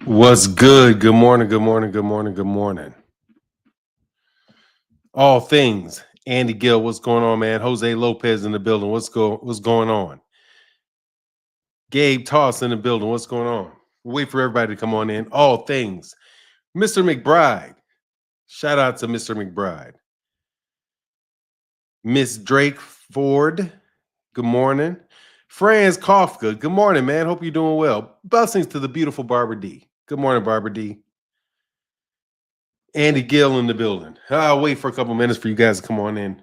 What's good? Good morning, good morning, good morning, good morning. All things. Andy Gill, what's going on, man? Jose Lopez in the building. What's going on? Gabe Toss in the building. What's going on? Wait for everybody to come on in. All things. Mr. McBride. Shout out to Mr. McBride. Miss Drake Ford. Good morning. Franz Kafka. Good morning, man. Hope you're doing well. Blessings to the beautiful Barbara D. Good morning, Barbara D. Andy Gill in the building. I'll wait for a couple minutes for you guys to come on in.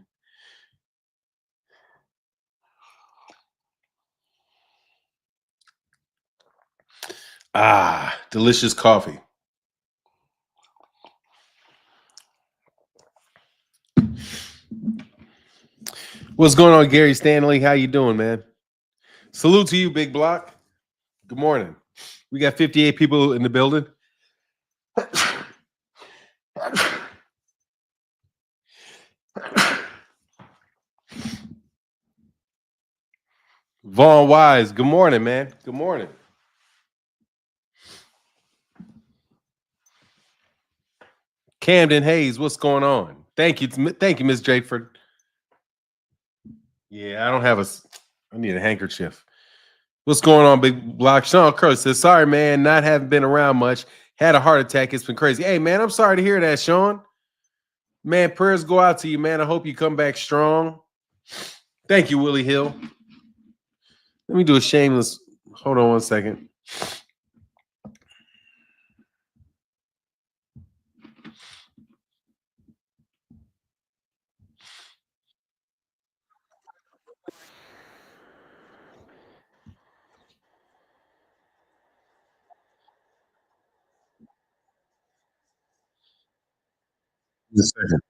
Delicious coffee. What's going on, Gary Stanley? How you doing, man? Salute to you, Big Block. Good morning. We got 58 people in the building. Vaughn Wise, good morning, man. Good morning. Camden Hayes, what's going on? Thank you, Miss Drakeford. Yeah, I need a handkerchief. What's going on, Big Block? Sean Crow says, sorry, man, not having been around much. Had a heart attack. It's been crazy. Hey, man, I'm sorry to hear that, Sean. Man, prayers go out to you, man. I hope you come back strong. Thank you, Willie Hill. Let me do a shameless. Hold on one second. Just a second.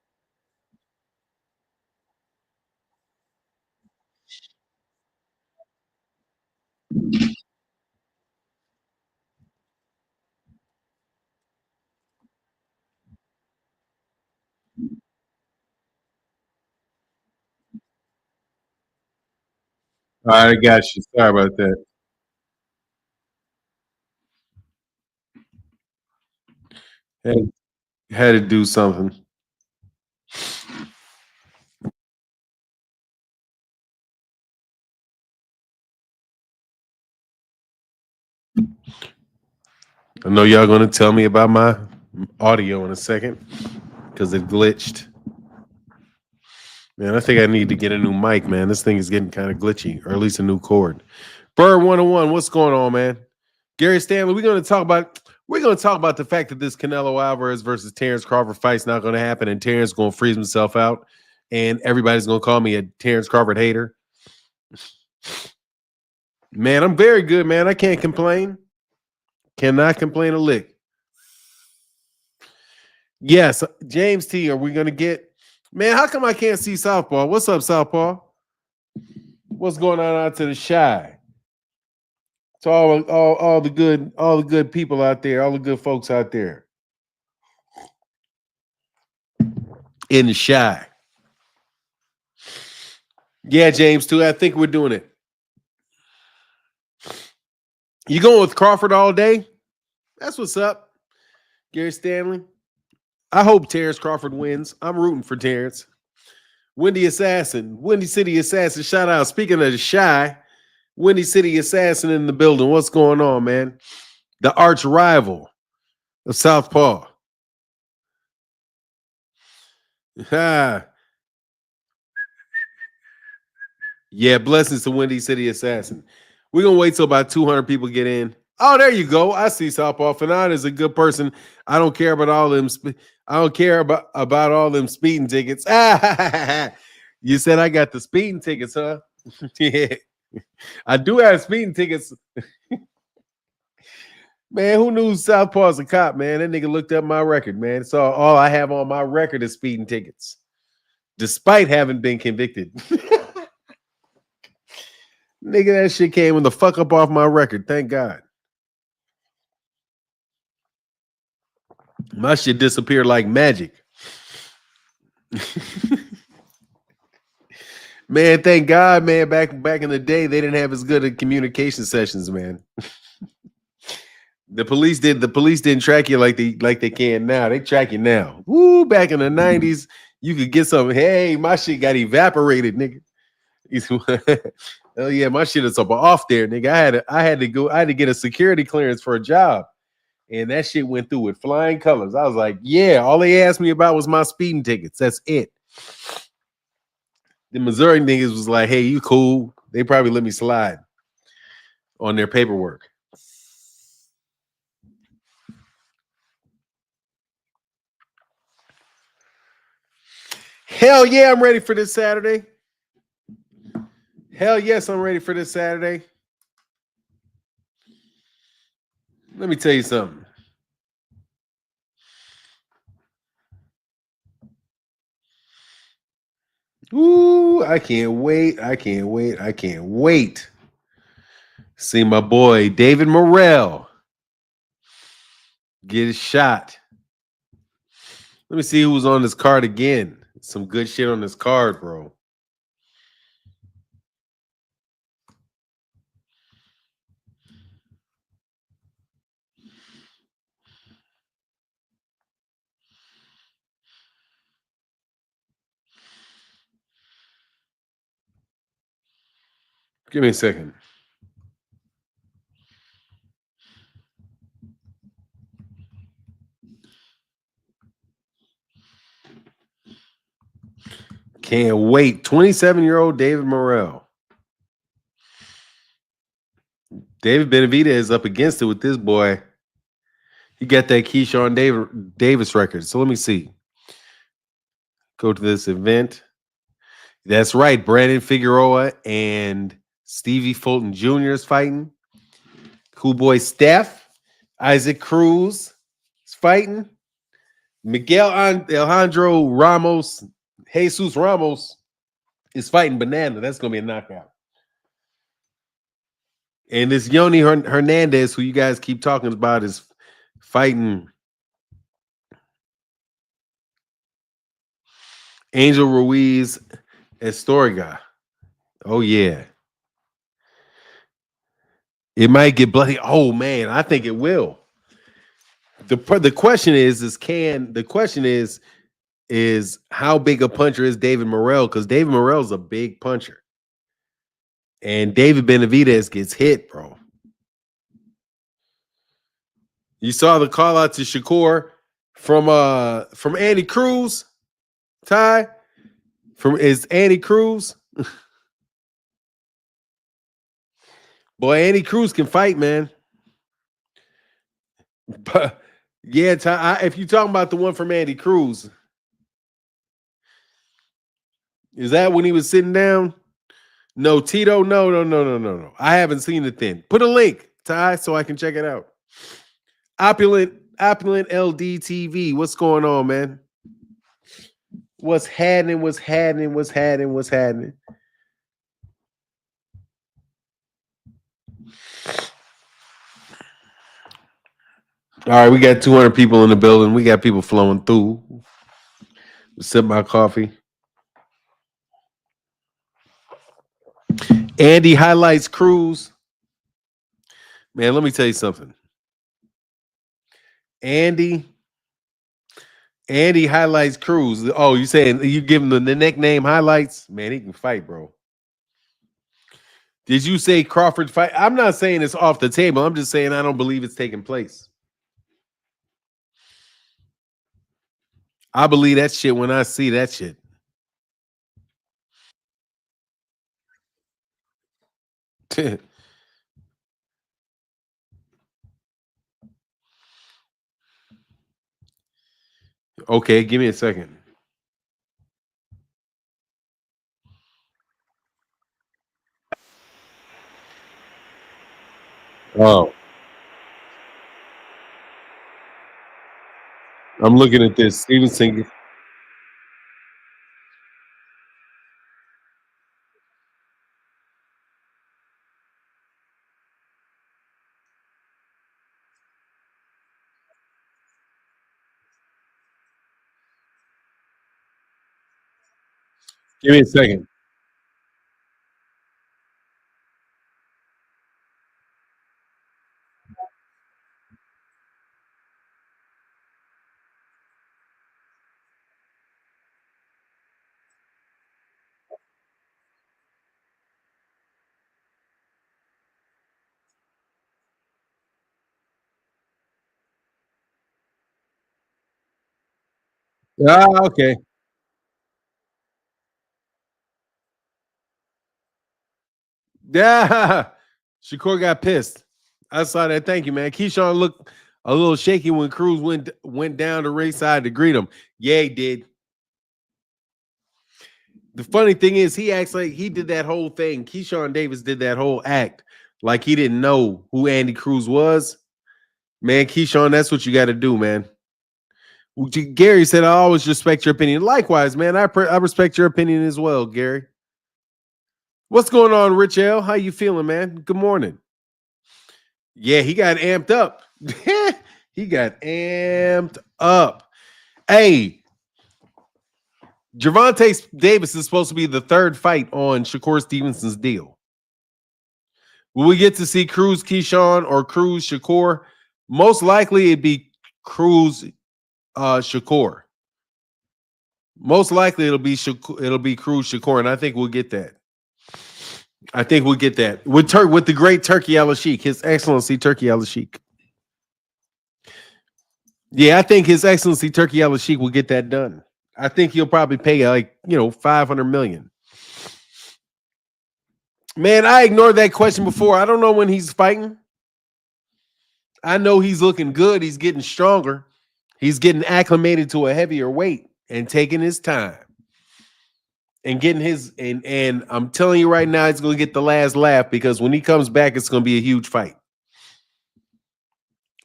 All right, I got you. Sorry about that. Had to do something. I know y'all gonna tell me about my audio in a second because it glitched. Man, I think I need to get a new mic, man. This thing is getting kind of glitchy, or at least a new cord. Bird 101, what's going on, man? Gary Stanley, we're gonna talk about the fact that this Canelo Alvarez versus Terrence Crawford fight's not gonna happen, and Terrence gonna freeze himself out, and everybody's gonna call me a Terrence Crawford hater. Man, I'm very good, man. I can't complain. Cannot complain a lick. Yes, James T. Are we gonna get? Man, how come I can't see Southpaw? What's up, Southpaw? What's going on out to the shy? To all the good people out there, all the good folks out there in the shy. Yeah, James too. I think we're doing it. You going with Crawford all day? That's what's up, Gary Stanley. I hope Terrence Crawford wins. I'm rooting for Terrence. Windy City Assassin, shout out. Speaking of the shy, Windy City Assassin in the building. What's going on, man? The arch rival of Southpaw. Yeah, blessings to Windy City Assassin. We're going to wait till about 200 people get in. Oh, there you go. I see Southpaw. Fanon is a good person. I don't care about all them. I don't care about all them speeding tickets. You said I got the speeding tickets, huh? Yeah. I do have speeding tickets. Man, who knew Southpaw's a cop, man? That nigga looked up my record, man. So all I have on my record is speeding tickets, despite having been convicted. Nigga, that shit came the fuck up off my record. Thank God. My shit disappeared like magic. Man, thank God, man. Back in the day, they didn't have as good a communication sessions, man. The police didn't track you like they can now. They track you now. Woo, back in the 90s, you could get some. Hey, my shit got evaporated, nigga. Oh yeah, my shit is up off there, nigga. I had to get a security clearance for a job. And that shit went through with flying colors. I was like, yeah, all they asked me about was my speeding tickets. That's it. The Missouri niggas was like, hey, you cool. They probably let me slide on their paperwork. Hell yeah, I'm ready for this Saturday. Hell yes, I'm ready for this Saturday. Let me tell you something. Ooh, I can't wait. I can't wait. I can't wait. See my boy David Morrell get his shot. Let me see who's on this card again. Some good shit on this card, bro. Give me a second. Can't wait. 27-year-old David Morrell. David Benavidez is up against it with this boy. He got that Keyshawn Davis record. So let me see. Go to this event. That's right. Brandon Figueroa and Stevie Fulton Jr. is fighting. Cool boy Steph. Isaac Cruz is fighting. Miguel Alejandro Ramos, Jesus Ramos is fighting Banana. That's going to be a knockout. And this Yoni Hernandez, who you guys keep talking about, is fighting Angel Ruiz Estorga. Oh, yeah. It might get bloody. Oh, man. I think it will. The question is how big a puncher is David Morrell? Because David Morrell's a big puncher. And David Benavidez gets hit, bro. You saw the call out to Shakur from Andy Cruz, Ty? Is Andy Cruz? Boy, Andy Cruz can fight, man. But yeah, Ty, if you're talking about the one from Andy Cruz, is that when he was sitting down? No, Tito. No. I haven't seen it then. Put a link, Ty, so I can check it out. Opulent LDTV. What's going on, man? What's happening? All right, we got 200 people in the building. We got people flowing through. Sip my coffee. Andy highlights Cruz. Man, let me tell you something. Andy highlights Cruz. Oh, you saying you give him the nickname highlights? Man, he can fight, bro. Did you say Crawford fight? I'm not saying it's off the table. I'm just saying I don't believe it's taking place. I believe that shit when I see that shit. Okay, give me a second. Oh, I'm looking at this. Stevenson. Give me a second. Ah, okay. Yeah. Shakur got pissed. I saw that. Thank you, man. Keyshawn looked a little shaky when Cruz went down the ringside to greet him. Yeah, he did. The funny thing is, he acts like he did that whole thing. Keyshawn Davis did that whole act like he didn't know who Andy Cruz was. Man, Keyshawn, that's what you got to do, man. Gary said, "I always respect your opinion." Likewise, man. I respect your opinion as well, Gary. What's going on, Rich L? How you feeling, man? Good morning. Yeah, he got amped up. He got amped up. Hey, Sgervonta Davis is supposed to be the third fight on Shakur Stevenson's deal. Will we get to see Cruz Keyshawn or Cruz Shakur? Most likely it'd be Cruz Shakur. Most likely it'll be Cruz Shakur, and I think we'll get that. I think we'll get that with the great Turkey Al Sheikh, His Excellency Turkey Al Sheikh. Yeah, I think His Excellency Turkey Al Sheikh will get that done. I think he'll probably pay like 500 million. Man, I ignored that question before. I don't know when he's fighting. I know he's looking good. He's getting stronger. He's getting acclimated to a heavier weight and taking his time and getting his and I'm telling you right now, he's going to get the last laugh because when he comes back, it's going to be a huge fight.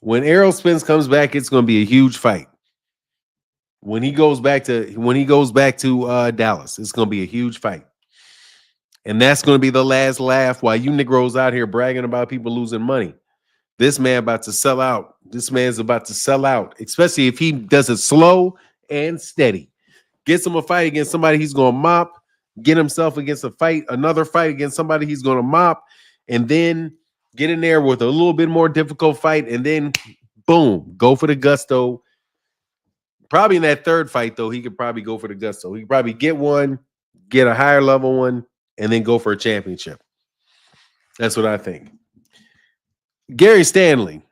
When Errol Spence comes back, it's going to be a huge fight. When he goes back to Dallas, it's going to be a huge fight. And that's going to be the last laugh while you Negroes out here bragging about people losing money. This man about to sell out. This man's about to sell out, especially if he does it slow and steady. Gets him a fight against somebody he's going to mop. Get himself against another fight against somebody he's going to mop. And then get in there with a little bit more difficult fight. And then, boom, go for the gusto. Probably in that third fight, though, he could probably go for the gusto. He could probably get one, get a higher level one, and then go for a championship. That's what I think. Gary Stanley.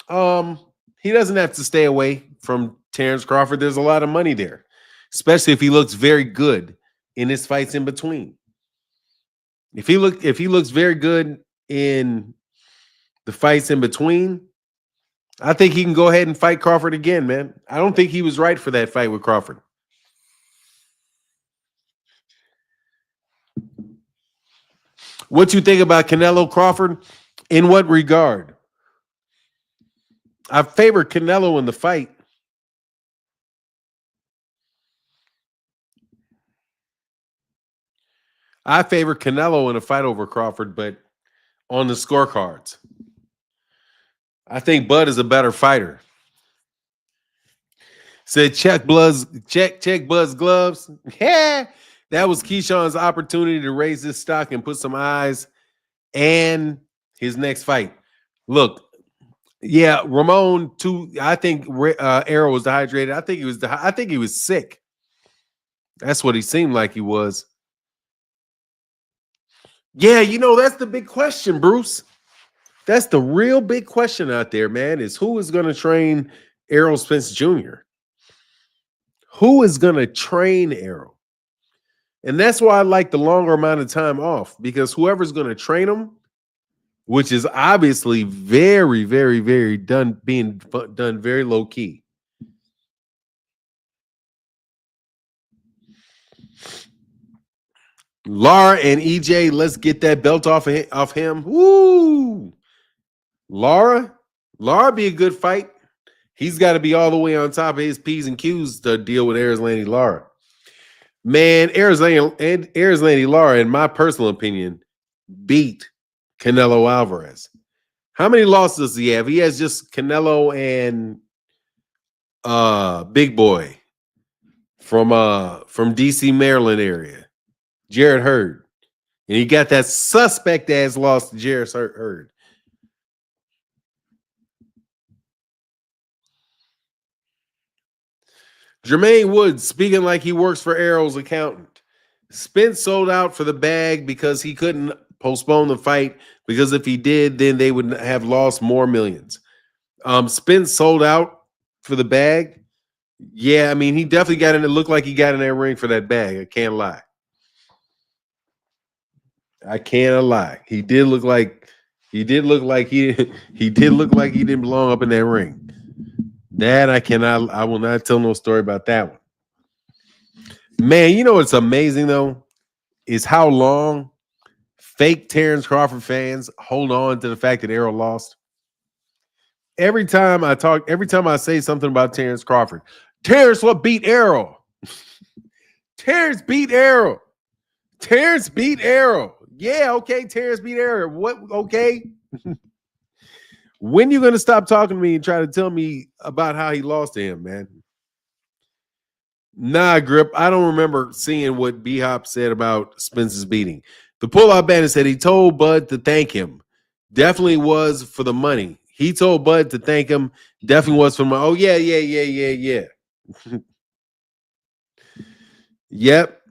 He doesn't have to stay away from Terrence Crawford. There's a lot of money there, especially if he looks very good in his fights in between. If he looks very good in the fights in between, I think he can go ahead and fight Crawford again, man. I don't think he was right for that fight with Crawford. What you think about Canelo Crawford? In what regard? I favor Canelo in the fight. I favor Canelo in a fight over Crawford, but on the scorecards. I think Bud is a better fighter. Said check Bud's gloves. Yeah. That was Keyshawn's opportunity to raise his stock and put some eyes and his next fight. Look, yeah, Ramon too. I think Errol was dehydrated. I think he was sick. That's what he seemed like he was. Yeah, that's the big question, Bruce. That's the real big question out there, man, is who is going to train Errol Spence Jr.? Who is going to train Errol? And that's why I like the longer amount of time off, because whoever's going to train him, which is obviously very, very, very being done very low key. Lara and EJ, let's get that belt off him. Woo! Lara be a good fight. He's got to be all the way on top of his P's and Q's to deal with Arizlandi Lara. Man, Arizlandi Lara, in my personal opinion, beat Canelo Alvarez. How many losses does he have? He has just Canelo and Big Boy from DC, Maryland area, Jared Hurd. And he got that suspect ass loss to Jared Hurd. Jermaine Woods speaking like he works for Errol's accountant. Spence sold out for the bag because he couldn't postpone the fight, because if he did, then they would have lost more millions. Spence sold out for the bag. Yeah, I mean, he definitely got in. It looked like he got in that ring for that bag. I can't lie. I can't lie. He did look like he did look like he did look like he didn't belong up in that ring. That I cannot. I will not tell no story about that one. Man, you know what's amazing though is how long fake Terrence Crawford fans hold on to the fact that Errol lost. Every time I say something about Terrence Crawford, Terrence what beat Errol. Terrence beat Errol. Terrence beat Errol. Yeah, okay. Terrence beat Errol. What? Okay. When you gonna stop talking to me and try to tell me about how he lost to him, man? Nah, Grip. I don't remember seeing what B Hop said about Spence's beating. The pull-out bandit said he told Bud to thank him. Definitely was for the money. He told Bud to thank him. Definitely was for money. Oh yeah. Yep.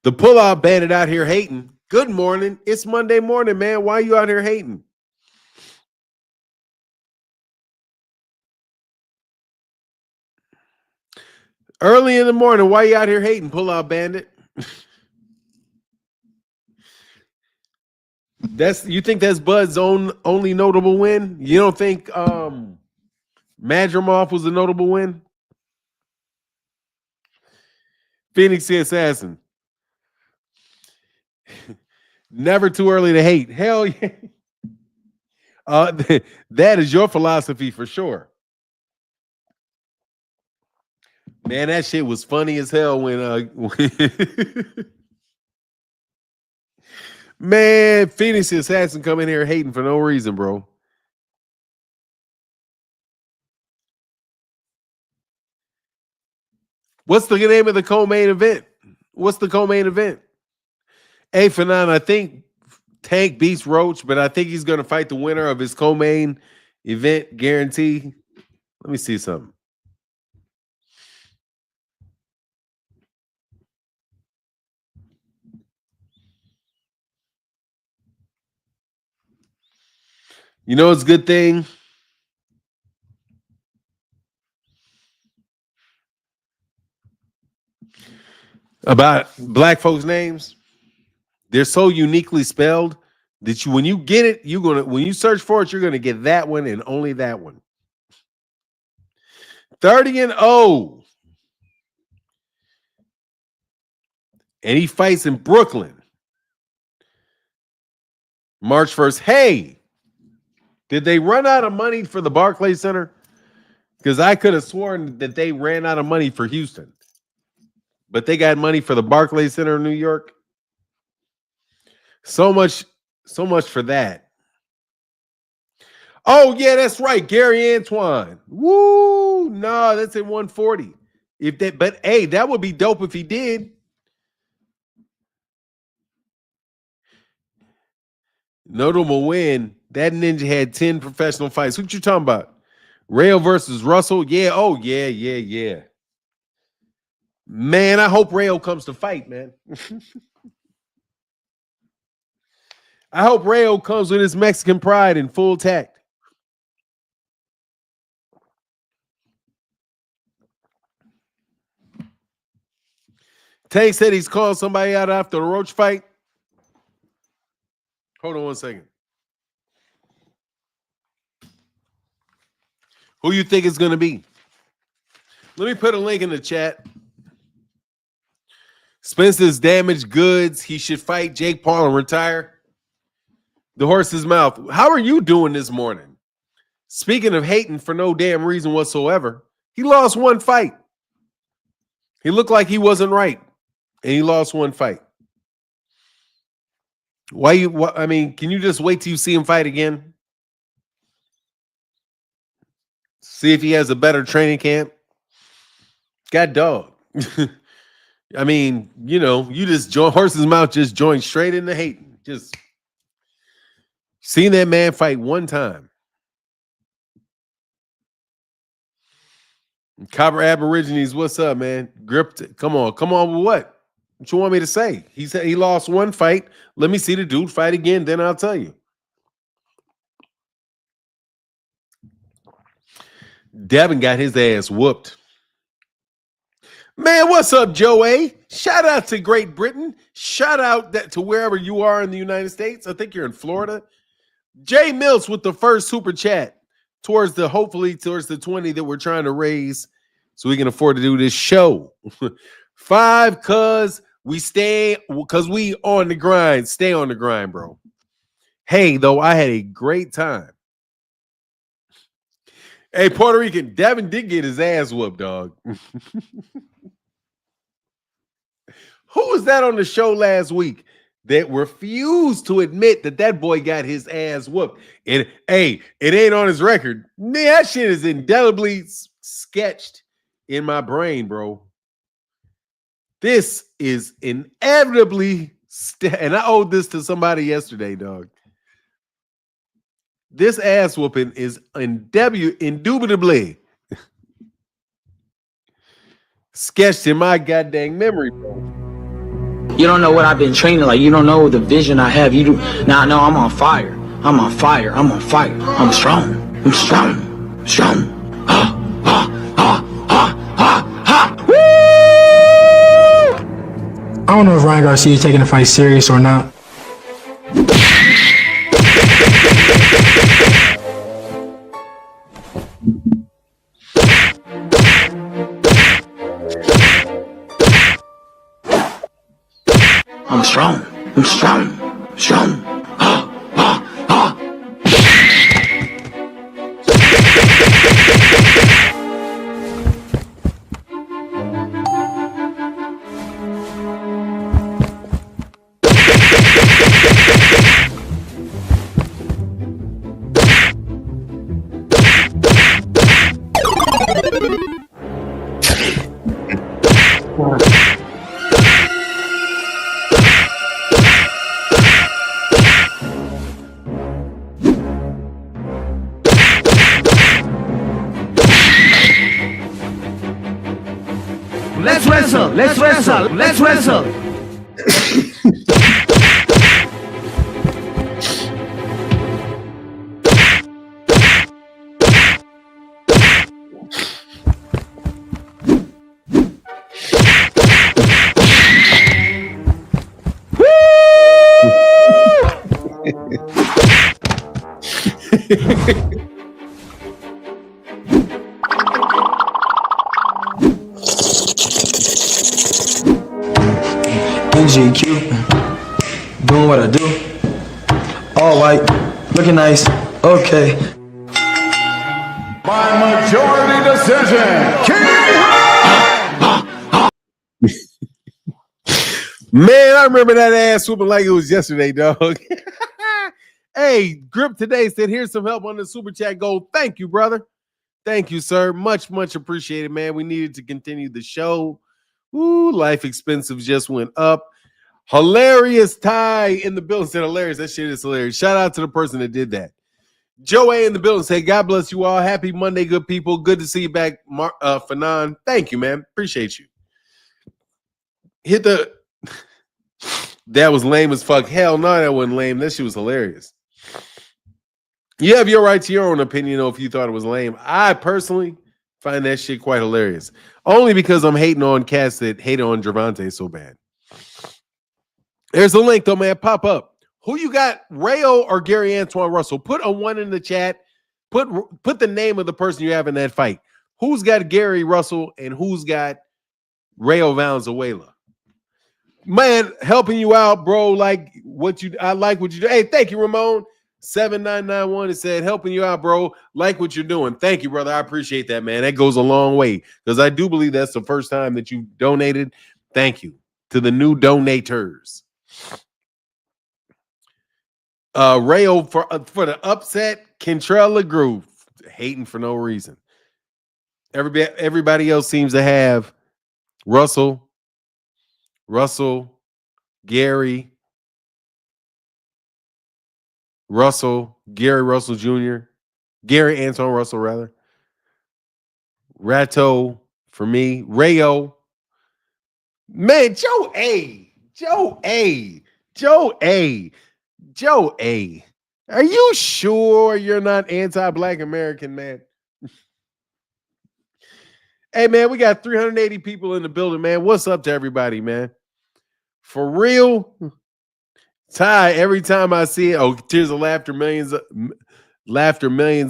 The pull-out bandit out here hating. Good morning. It's Monday morning, man. Why are you out here hating? Early in the morning, why you out here hating, pull-out bandit? You think that's Bud's only notable win? You don't think Madrimov was a notable win? Phoenix the Assassin. Never too early to hate. Hell yeah. That is your philosophy for sure. Man, that shit was funny as hell when man, Phoenix the Assassin come in here hating for no reason, bro. What's the name of the co-main event? What's the co-main event? Hey, Fanon, I think Tank beats Roach, but I think he's going to fight the winner of his co-main event guarantee. Let me see something. You know it's a good thing about black folks' names? They're so uniquely spelled that when you get it, when you search for it, you're gonna get that one and only that one. 30-0. And he fights in Brooklyn. March 1st. Hey, did they run out of money for the Barclays Center? Because I could have sworn that they ran out of money for Houston. But they got money for the Barclays Center in New York. So much for that. Oh, yeah, that's right. Gary Antoine. Woo! No, that's at 140. But hey, that would be dope if he did. Notable win. That ninja had 10 professional fights. What you talking about? Rail versus Russell? Yeah. Oh, yeah. Man, I hope Rail comes to fight, man. I hope Rayo comes with his Mexican pride in full tact. Tank said he's calling somebody out after the Roach fight. Hold on one second. Who you think it's going to be? Let me put a link in the chat. Spence's damaged goods. He should fight Jake Paul and retire. The horse's mouth. How are you doing this morning? Speaking of hating for no damn reason whatsoever, he lost one fight. He looked like he wasn't right, and he lost one fight. I mean, can you just wait till you see him fight again? See if he has a better training camp. God dog. I mean, you just join horse's mouth, just joined straight into hating. Just seen that man fight one time. Copper Aborigines, what's up, man? Gripped. Come on with what? What you want me to say? He said he lost one fight. Let me see the dude fight again, then I'll tell you. Devin got his ass whooped. Man, what's up, Joe A? Shout out to Great Britain. Shout out to wherever you are in the United States. I think you're in Florida. Jay Mills with the first super chat hopefully towards the 20 that we're trying to raise so we can afford to do this show. 5, because we on the grind. Stay on the grind, bro. Hey, though, I had a great time. Hey, Puerto Rican, Devin did get his ass whooped, dog. Who was that on the show last week that refused to admit that boy got his ass whooped? It ain't on his record. Man, that shit is indelibly sketched in my brain, bro. This is inevitably, and I owed this to somebody yesterday, dog. This ass whooping is indubitably sketched in my goddamn memory, bro. You don't know what I've been training like. You don't know the vision I have. You do. Now I know I'm on fire. I'm on fire. I'm on fire. I'm strong. I'm strong. Strong. Woo! I don't know if Ryan Garcia is taking the fight serious or not. I'm strong. I'm strong. Strong. Let's wrestle. NGQ, doing what I do. All white, looking nice. Okay. By majority decision, Man, I remember that ass whooping like it was yesterday, dog. Hey, Grip today said, here's some help on the super chat goal. Thank you, brother. Thank you, sir. Much, much appreciated, man. We needed to continue the show. Ooh, life expenses just went up. Hilarious Ty in the building said hilarious. That shit is hilarious. Shout out to the person that did that. Joe A in the building said, God bless you all. Happy Monday, good people. Good to see you back, Fanon. Thank you, man. Appreciate you. Hit the... That was lame as fuck. Hell no, that wasn't lame. That shit was hilarious. You have your right to your own opinion, though, if you thought it was lame. I personally find that shit quite hilarious. Only because I'm hating on cats that hate on Sgervonta so bad. There's a link, though, man. Pop up. Who you got, Rayo or Gary Antoine Russell? Put a 1 in the chat. Put the name of the person you have in that fight. Who's got Gary Russell and who's got Rayo Valenzuela? Man, helping you out, bro. I like what you do. Hey, thank you, Ramon. 7991 it said, helping you out, bro. Like what you're doing. Thank you, brother. I appreciate that, man. That goes a long way because I do believe that's the first time that you donated. Thank you to the new donators. Rayo for the upset, Kentrell LaGroove, hating for no reason. Everybody else seems to have Russell, Gary Russell Jr., Gary Antoine Russell, rather. Ratto for me. Rayo. Man, Joe A. Are you sure you're not anti-Black American, man? Hey, man, we got 380 people in the building, man. What's up to everybody, man? For real, Ty, every time I see it, tears of laughter, millions,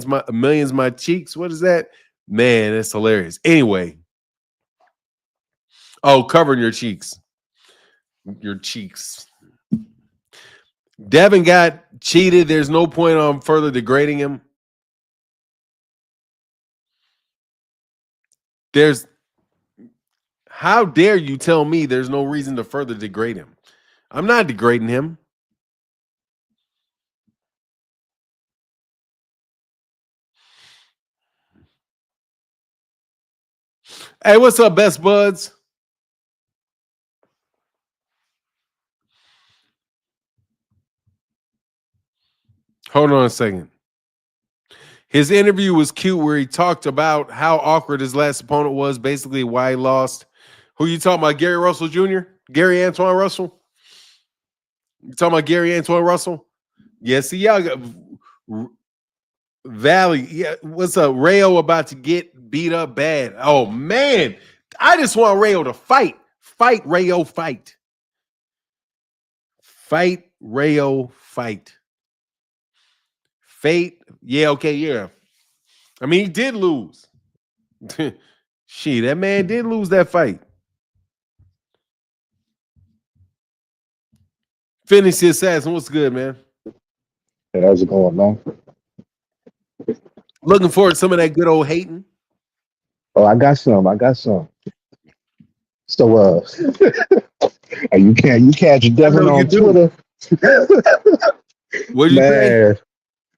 my cheeks. What is that? Man, that's hilarious. Anyway, covering your cheeks. Your cheeks. Devin got cheated. There's no point on further degrading him. How dare you tell me there's no reason to further degrade him? I'm not degrading him. Hey, what's up, best buds? Hold on a second. His interview was cute where he talked about how awkward his last opponent was, basically why he lost. Who you talking about, Gary Russell Jr.? Gary Antoine Russell? You talking about Gary Antoine Russell? Yeah, see, y'all got Valley. Yeah, what's up? Rayo about to get beat up bad. Oh, man. I just want Rayo to fight. Fight, Rayo, fight. Fight, Rayo, fight. Fate. Yeah, okay, yeah. I mean, he did lose. Shit, that man did lose that fight. Finish the assassin. What's good, man? Hey, how's it going, man? Looking forward to some of that good old hating. Oh, I got some. So, you catch Devin on Twitter. What you say?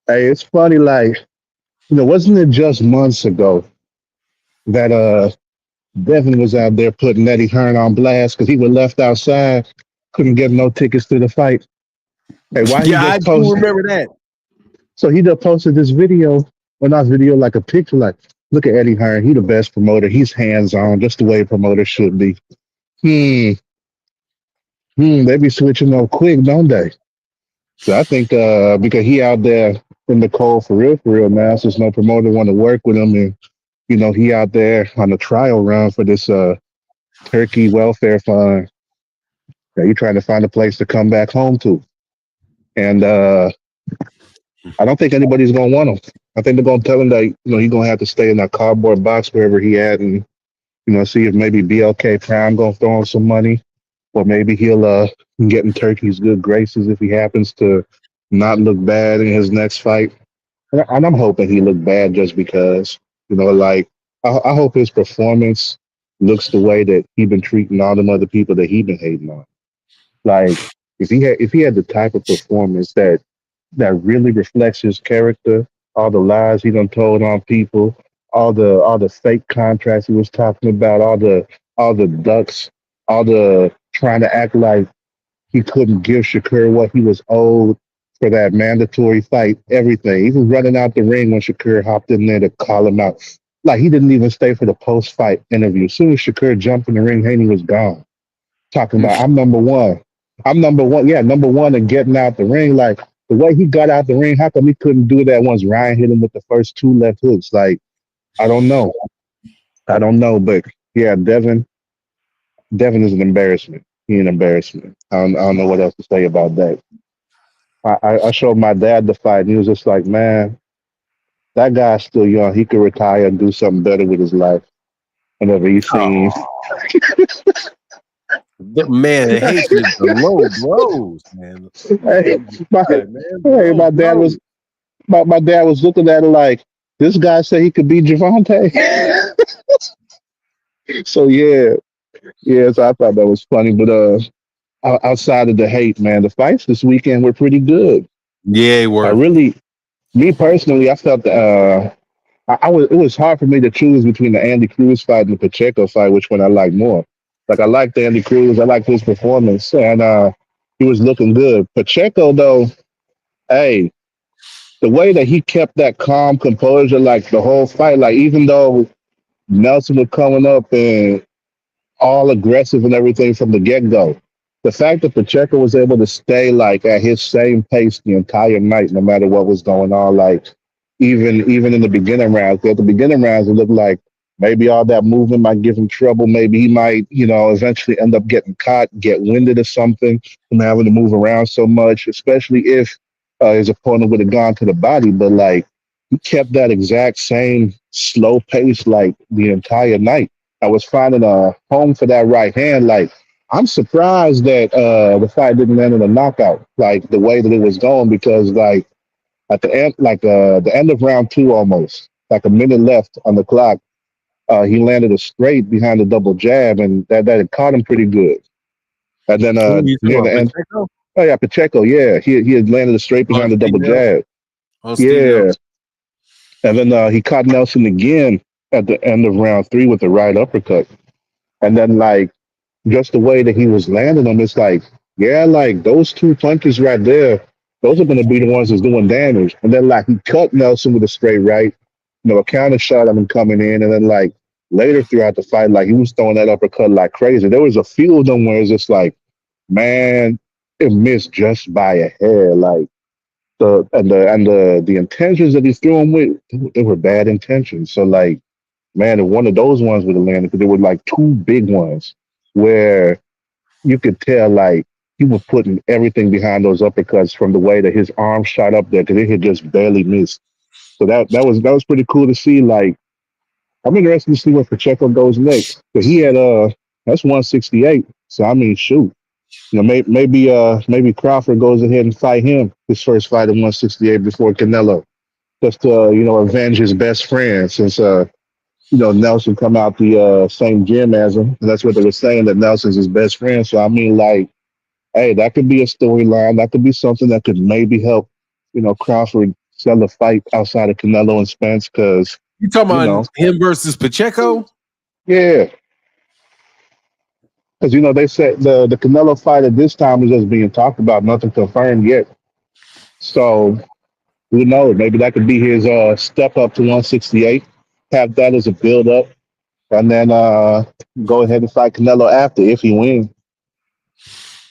Hey, it's funny. Like, wasn't it just months ago that Devin was out there putting Eddie Hearn on blast because he was left outside, couldn't get no tickets to the fight. Hey, why? Yeah, I do remember that. So he just posted this video, well, not video, like a picture, like, look at Eddie Hearn. He the best promoter. He's hands-on, just the way a promoter should be. They be switching up quick, don't they? So I think because he out there in the cold for real now, since no promoter want to work with him, and he out there on a trial run for this Turkey welfare fund. He's trying to find a place to come back home to, and I don't think anybody's gonna want him. I think they're gonna tell him that he's gonna have to stay in that cardboard box wherever he at, and see if maybe BLK Prime gonna throw him some money, or maybe he'll get in Turkey's good graces if he happens to not look bad in his next fight. And I'm hoping he look bad just because, like I hope his performance looks the way that he been treating all them other people that he been hating on. Like if he had the type of performance that really reflects his character, all the lies he done told on people, all the fake contracts he was talking about, all the ducks, all the trying to act like he couldn't give Shakur what he was owed for that mandatory fight, everything. He was running out the ring when Shakur hopped in there to call him out. Like he didn't even stay for the post-fight interview. As soon as Shakur jumped in the ring, Haney was gone. Talking about, I'm number one. Yeah, number one and getting out the ring. Like the way he got out the ring, how come he couldn't do that once Ryan hit him with the first two left hooks? Like, I don't know. But yeah, Devin is an embarrassment. He's an embarrassment. I don't know what else to say about that. I showed my dad the fight, and he was just like, man, that guy's still young. He could retire and do something better with his life. Whenever he's seen. Man, the hatred, the low blows, man. My dad was looking at it like, this guy said he could beat Sgervonta. So so I thought that was funny. But outside of the hate, man, the fights this weekend were pretty good. Yeah, they were. Me personally, I felt it was hard for me to choose between the Andy Cruz fight and the Pacheco fight, which one I like more. Like I liked Andy Cruz, I liked his performance, and he was looking good. Pacheco, though, hey, the way that he kept that calm composure, like the whole fight, like even though Nelson was coming up and all aggressive and everything from the get-go, the fact that Pacheco was able to stay like at his same pace the entire night, no matter what was going on, like even in the beginning rounds. At the beginning rounds, it looked like Maybe all that movement might give him trouble. Maybe he might, eventually end up getting caught, get winded or something from having to move around so much, especially if his opponent would have gone to the body. But like, he kept that exact same slow pace like the entire night. I was finding a home for that right hand. Like, I'm surprised that the fight didn't end in a knockout, like the way that it was going, because like at the end, like the end of round two, almost like a minute left on the clock, he landed a straight behind the double jab, and that had caught him pretty good. And then Who you talking near the about, end, Pacheco? oh yeah, Pacheco, yeah, he had landed a straight On behind the Steve double Nelson? jab, On Steve yeah, Nelson. and then he caught Nelson again at the end of round three with the right uppercut, and then like just the way that he was landing them, it's like, yeah, like those two punches right there, those are going to be the ones that's doing damage. And then like he cut Nelson with a straight right, a counter shot of him coming in, and then like later throughout the fight, like he was throwing that uppercut like crazy. There was a few of them where it's just like, man, it missed just by a hair. Like the intentions that he threw him with, they were bad intentions. So like, man, if one of those ones would have landed, because there were like two big ones where you could tell like he was putting everything behind those uppercuts from the way that his arm shot up there, because it had just barely missed. So that was pretty cool to see. Like, I'm interested to see where Pacheco goes next. Because he had that's 168. So I mean, shoot, maybe Crawford goes ahead and fight him his first fight at 168 before Canelo, just to avenge his best friend, since Nelson come out the same gym as him. And that's what they were saying, that Nelson's his best friend. So I mean, like, hey, that could be a storyline. That could be something that could maybe help, Crawford sell a fight outside of Canelo and Spence. Because You talking you know, about him versus Pacheco? yeah, because they said the Canelo fight at this time is just being talked about, nothing confirmed yet. So who knows? Maybe that could be his step up to 168. Have that as a build up, and then go ahead and fight Canelo after if he wins.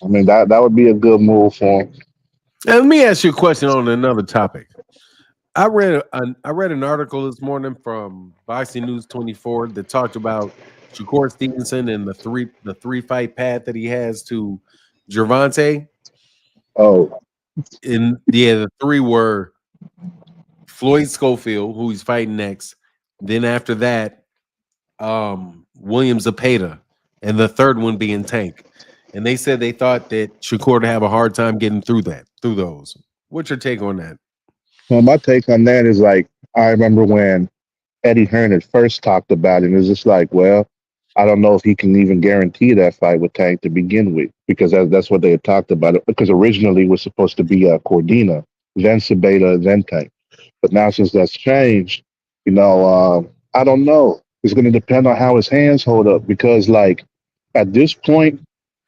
I mean, that would be a good move for him. And let me ask you a question on another topic. I read an article this morning from Boxing News 24 that talked about Shakur Stevenson and the three fight path that he has to Gervonta. Oh, And yeah, the three were Floyd Schofield, who he's fighting next. Then after that, William Zepeda, and the third one being Tank. And they said they thought that Shakur would have a hard time getting through those. What's your take on that? well, my take on that is like, I remember when Eddie Hearn had first talked about it, it's just like, well, I don't know if he can even guarantee that fight with Tank to begin with, because that's what they had talked about. It because originally it was supposed to be Cordina, then Sabeta, then Tank. But now since that's changed, I don't know. It's going to depend on how his hands hold up, because like at this point,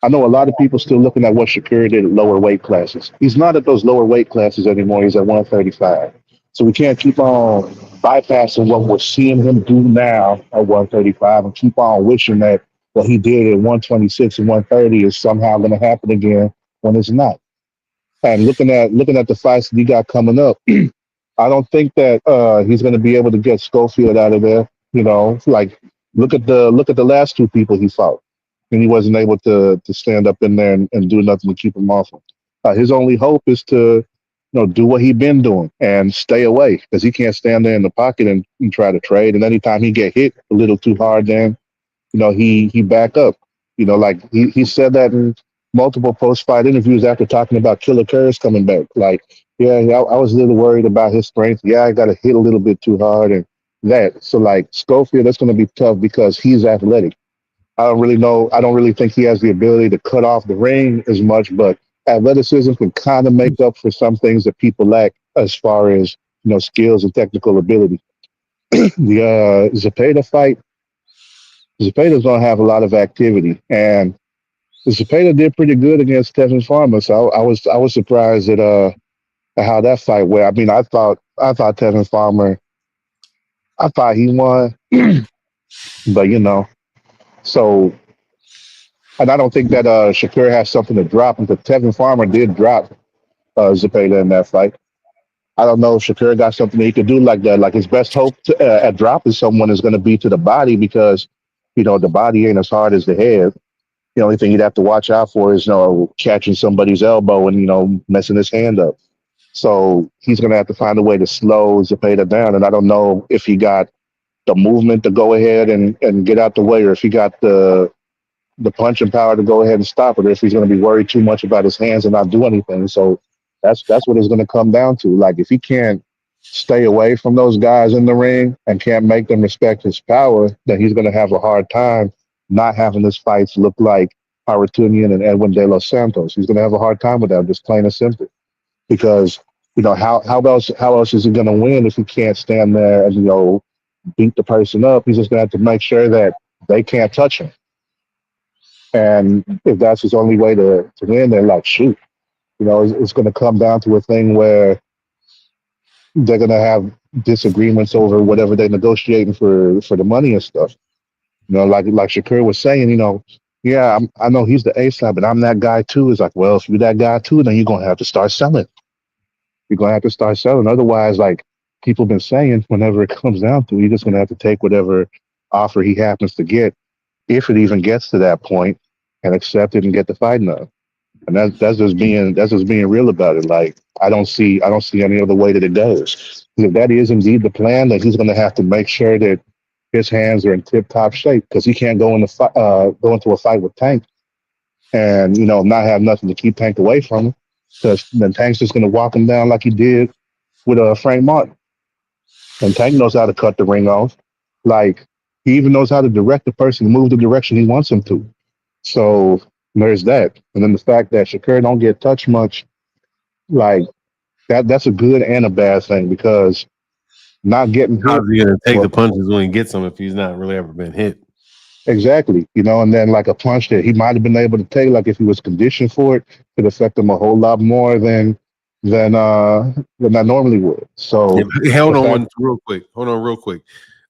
I know a lot of people still looking at what Shakur did at lower weight classes. He's not at those lower weight classes anymore. He's at 135. So we can't keep on bypassing what we're seeing him do now at 135 and keep on wishing that what he did at 126 and 130 is somehow going to happen again when it's not. And looking at the fights that he got coming up, I don't think that he's going to be able to get Schofield out of there. Like look at the last two people he fought, and he wasn't able to stand up in there and do nothing to keep him off him. His only hope is to do what he been doing and stay away, because he can't stand there in the pocket and try to trade. And anytime he get hit a little too hard, then he back up. Like he said that in multiple post fight interviews after talking about Killer Curse coming back. Like, yeah, I was a little worried about his strength. Yeah, I got to hit a little bit too hard and that. So like Schofield, that's going to be tough because he's athletic. I don't really know. I don't really think he has the ability to cut off the ring as much, but athleticism can kind of make up for some things that people lack as far as skills and technical ability. The Zepeda fight, Zepeda's gonna have a lot of activity, and Zepeda did pretty good against Tevin Farmer. So I was surprised at how that fight went. I mean, I thought Tevin Farmer, I thought he won, but so. And I don't think that Shakur has something to drop, because Tevin Farmer did drop Zepeda in that fight. I don't know if Shakur got something that he could do like that. Like his best hope at dropping someone is going to be to the body because, the body ain't as hard as the head. The only thing you'd have to watch out for is, catching somebody's elbow and, messing his hand up. So he's going to have to find a way to slow Zepeda down. And I don't know if he got the movement to go ahead and get out the way, or if he got the punching power to go ahead and stop it, or if he's going to be worried too much about his hands and not do anything. So that's what it's going to come down to. Like if he can't stay away from those guys in the ring and can't make them respect his power, then he's going to have a hard time not having his fights look like Haratunian and Edwin De Los Santos. He's going to have a hard time with that, just plain and simple. Because how else is he going to win if he can't stand there and beat the person up? He's just going to have to make sure that they can't touch him. And if that's his only way to win, they're like, shoot, it's going to come down to a thing where they're going to have disagreements over whatever they're negotiating for the money and stuff. Like Shakur was saying, yeah, I know he's the A side, but I'm that guy too. It's like, well, if you're that guy too, then you're going to have to start selling. You're going to have to start selling. Otherwise, like people have been saying, whenever it comes down to it, you're just going to have to take whatever offer he happens to get, if it even gets to that point, and accept it and get the fight done. And that's just being real about it. Like I don't see any other way that it goes. If that is indeed the plan, then he's going to have to make sure that his hands are in tip top shape, because he can't go into a fight with Tank and not have nothing to keep Tank away from him, because then Tank's just going to walk him down like he did with Frank Martin. And Tank knows how to cut the ring off. Like he even knows how to direct the person to move the direction he wants him to. So there's that. And then the fact that Shakur don't get touched much, like that's a good and a bad thing, because not getting hit. How's he gonna take the punches when he gets them if he's not really ever been hit? Exactly. And then like a punch that he might have been able to take, like if he was conditioned for it, could affect him a whole lot more than I normally would. So hold on real quick.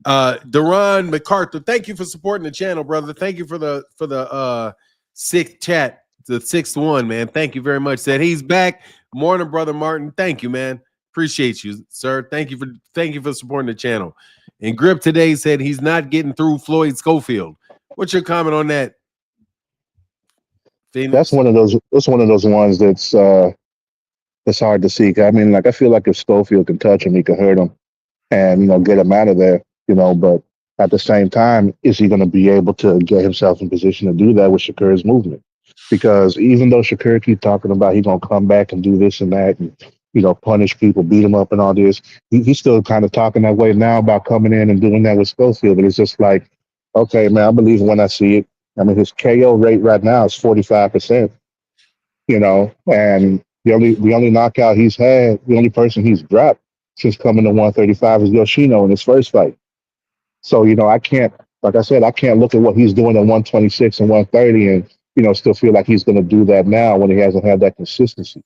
Deron MacArthur, thank you for supporting the channel, brother. Thank you for the sixth chat, the sixth one, man. Thank you very much. Said he's back. Morning, brother Martin. Thank you, man. Appreciate you, sir. Thank you for supporting the channel. And Grip today said he's not getting through Floyd Schofield. What's your comment on that, Phoenix? That's one of those ones that's hard to see. I mean, like I feel like if Schofield can touch him, he can hurt him and get him out of there. But at the same time, is he going to be able to get himself in position to do that with Shakur's movement? Because even though Shakur keep talking about he's going to come back and do this and that and punish people, beat them up and all this, he's still kind of talking that way now about coming in and doing that with Schofield. But it's just like, okay, man, I believe it when I see it. I mean, his KO rate right now is 45%. And the only knockout he's had, the only person he's dropped since coming to 135 is Yoshino in his first fight. So, I can't, like I said, I can't look at what he's doing at 126 and 130 and, still feel like he's going to do that now when he hasn't had that consistency.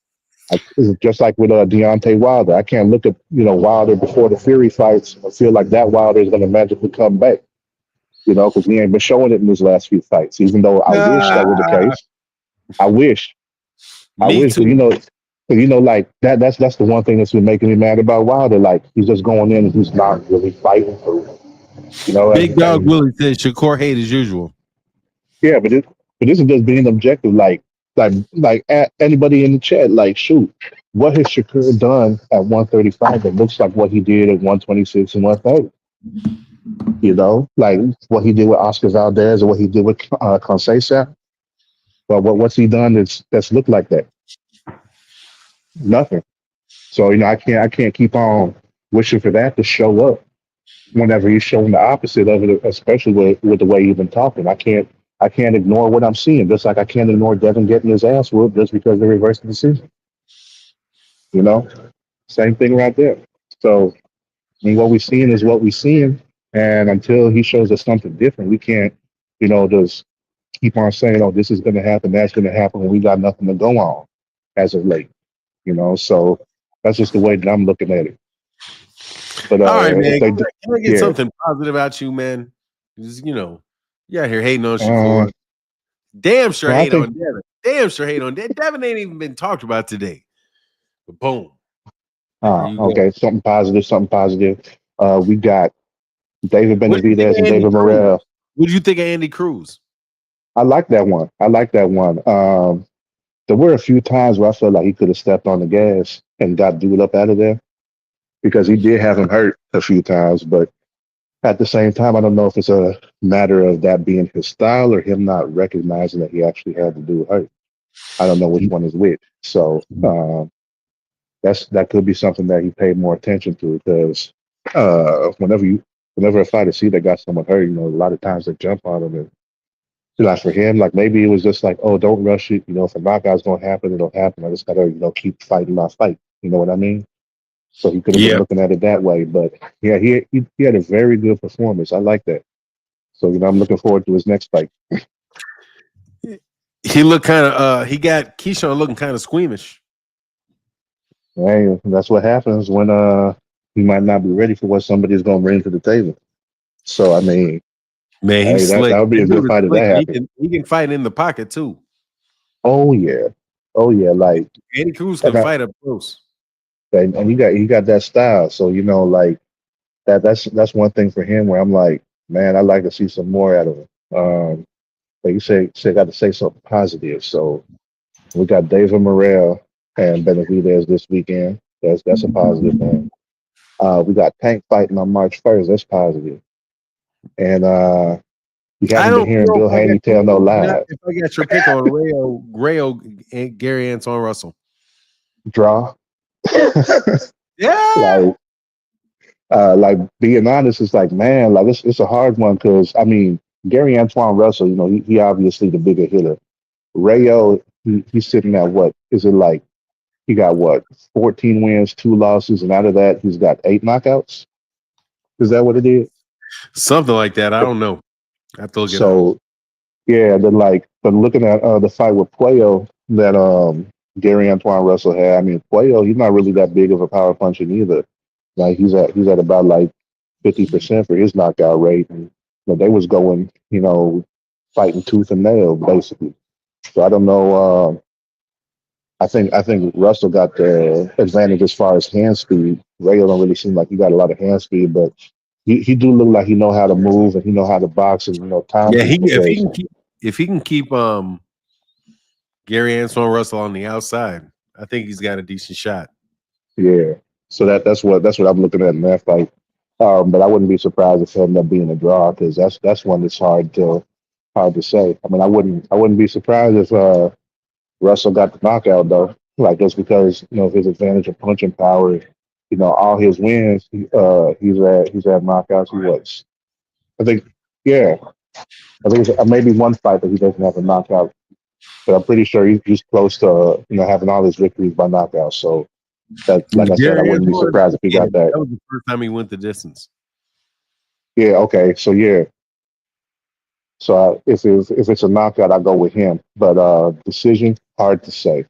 Just like with Deontay Wilder. I can't look at, Wilder before the Fury fights and feel like that Wilder is going to magically come back, because he ain't been showing it in his last few fights, even though I wish that were the case. I wish, Too. but like that's the one thing that's been making me mad about Wilder. Like he's just going in and he's not really fighting for it. Big Dog Willie says Shakur hate as usual. Yeah, but this is just being objective. Like anybody in the chat, like shoot, what has Shakur done at 135 that looks like what he did at 126 and 130? Like what he did with Oscar Valdez or what he did with Conceição. But what's he done that's looked like that? Nothing. So I can't keep on wishing for that to show up whenever he's showing the opposite of it, especially with the way he's been talking. I can't ignore what I'm seeing, just like I can't ignore Devin getting his ass whooped just because they reversed the decision. Same thing right there. So I mean, what we're seeing is what we're seeing, and until he shows us something different, we can't, just keep on saying, "Oh, this is going to happen, that's going to happen," when we got nothing to go on as of late. So that's just the way that I'm looking at it. But all right, man. Can I get something positive out you, man? Just, you out here hating on Shakur. Damn sure hate on Devin. Devin ain't even been talked about today. But boom. There you go. Okay, something positive, something positive. We got David What do you think Benavidez of and Andy David Cruz? Morrell. What do you think of Andy Cruz? I like that one. I like that one. There were a few times where I felt like he could have stepped on the gas and got dude up out of there because he did have him hurt a few times. But at the same time, I don't know if it's a matter of that being his style or him not recognizing that he actually had the dude hurt. I don't know which one is which. So that could be something that he paid more attention to because whenever a fighter see that got someone hurt, a lot of times they jump on him and like for him, like maybe it was just like, oh, don't rush it. If a knockout's gonna happen, it'll happen. I just gotta, keep fighting my fight. You know what I mean? So he could have been Yeah, looking at it that way. But yeah, he had a very good performance. I like that. So I'm looking forward to his next fight. he looked kind of. He got Keyshawn looking kind of squeamish. Hey, that's what happens when you might not be ready for what somebody's gonna bring to the table. So I mean, Man, hey, he's that slick. would be a That good dude is fight if slick. that happened. He can fight in the pocket too. Oh yeah, oh yeah, like Andy Cruz and, can I, fight up close. and he got that style. So like that's one thing for him where I'm like, man, I'd like to see some more out of him. But you say got to say something positive. So we got David Morrell and Benavidez this weekend. That's a positive thing. We got Tank fighting on March 1st. That's positive. And we I haven't been don't hearing know Bill Haney tell no lies. if I got your pick on Rayo and Gary Anton Russell. Draw. Yeah. like being honest, it's like, man, like it's a hard one because I mean Gary Antoine Russell, he obviously the bigger hitter. Rayo, he's sitting at what? Is it like he got what? 14 wins, 2 losses, and out of that he's got 8 knockouts. Is that what it is? Something like that. I don't know. I have to look it up. So yeah, but looking at the fight with Puello that Gary Antoine Russell had, I mean Puello, he's not really that big of a power puncher either. Like he's at about like 50% for his knockout rate, and they was going, fighting tooth and nail basically. So I don't know. I think Russell got the advantage as far as hand speed. Rayo don't really seem like he got a lot of hand speed, but he do look like he know how to move and he know how to box and time Yeah, people. Because if he can keep Gary Anton Russell on the outside, I think he's got a decent shot. yeah, so that's what I'm looking at in that fight. But I wouldn't be surprised if it ended up being a draw because that's one that's hard to say. I mean, I wouldn't be surprised if Russell got the knockout though, like just because of his advantage of punching power. All his wins, he's had knockouts. He was, I think, yeah, I think it's maybe one fight that he doesn't have a knockout, but I'm pretty sure he's close to having all his victories by knockout. So that, like I said, I Gary wouldn't be Anton, surprised if he yeah, got that. that was the first time he went the distance. Yeah, okay, so yeah, so if it's a knockout, I go with him. But decision, hard to say.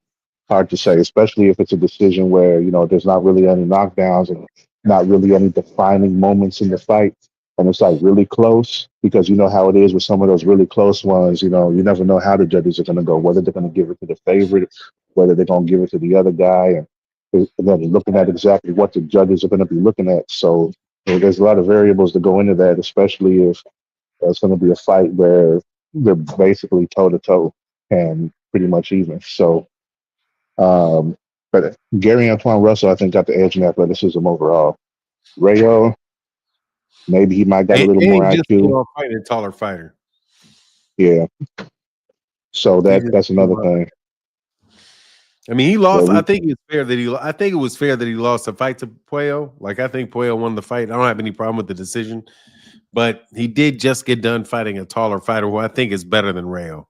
Hard to say, especially if it's a decision where there's not really any knockdowns and not really any defining moments in the fight, and it's like really close. Because you know how it is with some of those really close ones. You never know how the judges are going to go. Whether they're going to give it to the favorite, whether they're going to give it to the other guy, and then looking at exactly what the judges are going to be looking at. So there's a lot of variables that go into that, especially if it's going to be a fight where they're basically toe to toe and pretty much even. So. But Gary Antoine Russell, I think, got the edge in athleticism overall. Rayo, maybe he might got a little more And just came IQ. off fighting a taller fighter. Yeah. So He just that's came another off. thing. I mean, he So lost. I we, think it was fair that he lost the fight to Puello. Like I think Puello won the fight. I don't have any problem with the decision, but he did just get done fighting a taller fighter who I think is better than Rayo.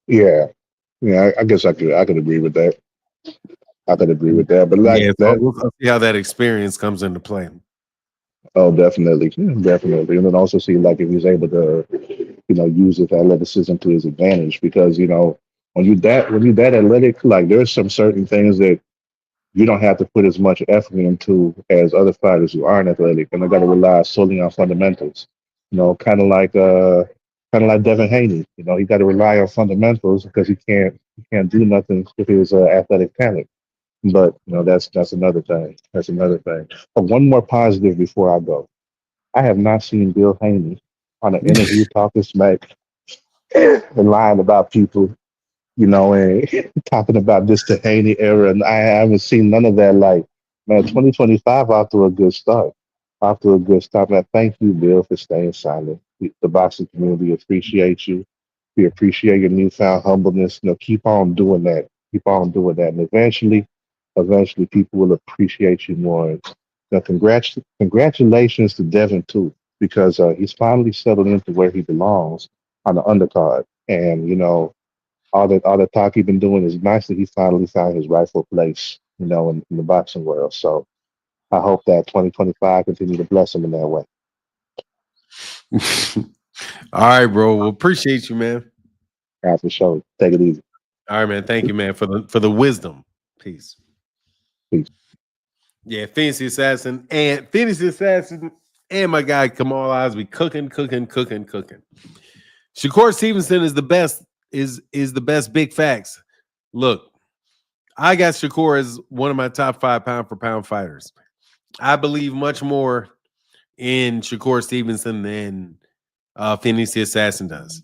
yeah, I guess I could agree with that. I could agree with that. But like Yeah, so that, we'll see how that experience comes into play. oh, definitely, yeah, definitely, and then also see like if he's able to, use his athleticism to his advantage because when you that athletic, like there's some certain things that you don't have to put as much effort into as other fighters who aren't athletic, and they got to rely solely on fundamentals. Kind of like Devin Haney. He got to rely on fundamentals because he can't do nothing with his athletic talent. But that's another thing. That's another thing. But one more positive before I go. I have not seen Bill Haney on an interview talking smack and lying about people, and talking about this the Haney era. And I haven't seen none of that. Like, man, 2025 off to a good start. Off to a good start, man. Thank you, Bill, for staying silent. The boxing community appreciates you. We appreciate your newfound humbleness. Keep on doing that. Keep on doing that. And eventually people will appreciate you more. And, congratulations to Devin too, because he's finally settled into where he belongs on the undercard. And all the talk he's been doing is nice that he finally found his rightful place, in the boxing world. So I hope that 2025 continue to bless him in that way. All right, bro. Well, appreciate you, man. All right, for sure. Take it easy. All right, man. Thank you, man, for the wisdom. Peace. Peace. Yeah, Phoenix the Assassin and my guy Kamal Osby cooking. Shakur Stevenson is the best, is the best. Big facts. Look, I got Shakur as one of my top 5 pound for pound fighters. I believe much more in Shakur Stevenson than Phoenix the Assassin does.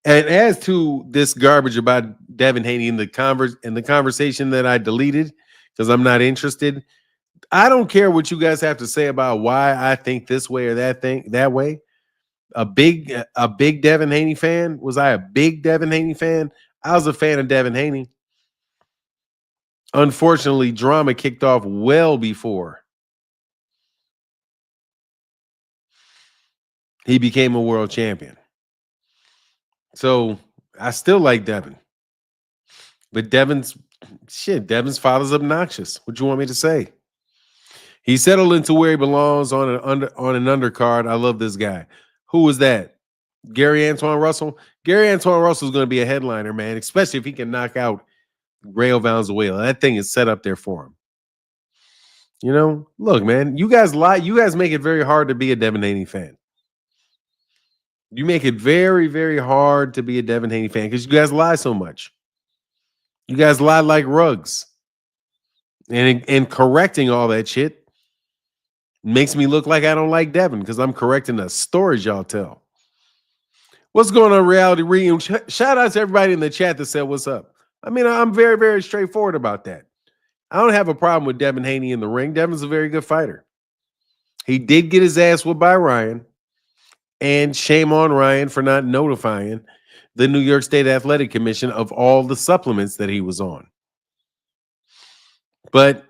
And as to this garbage about Devin Haney in the conversation that I deleted because I'm not interested, I don't care what you guys have to say about why I think this way or that way. A big Devin Haney fan. Was I a big Devin Haney fan? I was a fan of Devin Haney. Unfortunately, drama kicked off well before he became a world champion. So I still like Devin. But Devin's father's obnoxious. What you want me to say? He settled into where he belongs on an undercard. I love this guy. Who was that? Gary Antoine Russell? Gary Antoine Russell is going to be a headliner, man, especially if he can knock out Rayo Valenzuela. That thing is set up there for him. Look, man, you guys lie. You guys make it very hard to be a Devin Haney fan. You make it very, very hard to be a Devin Haney fan because you guys lie so much. You guys lie like rugs. And correcting all that shit makes me look like I don't like Devin because I'm correcting the stories y'all tell. What's going on, Reality Reunion? Shout out to everybody in the chat that said what's up. I mean, I'm very, very straightforward about that. I don't have a problem with Devin Haney in the ring. Devin's a very good fighter. He did get his ass whipped by Ryan, and shame on Ryan for not notifying the New York State Athletic Commission of all the supplements that he was on. But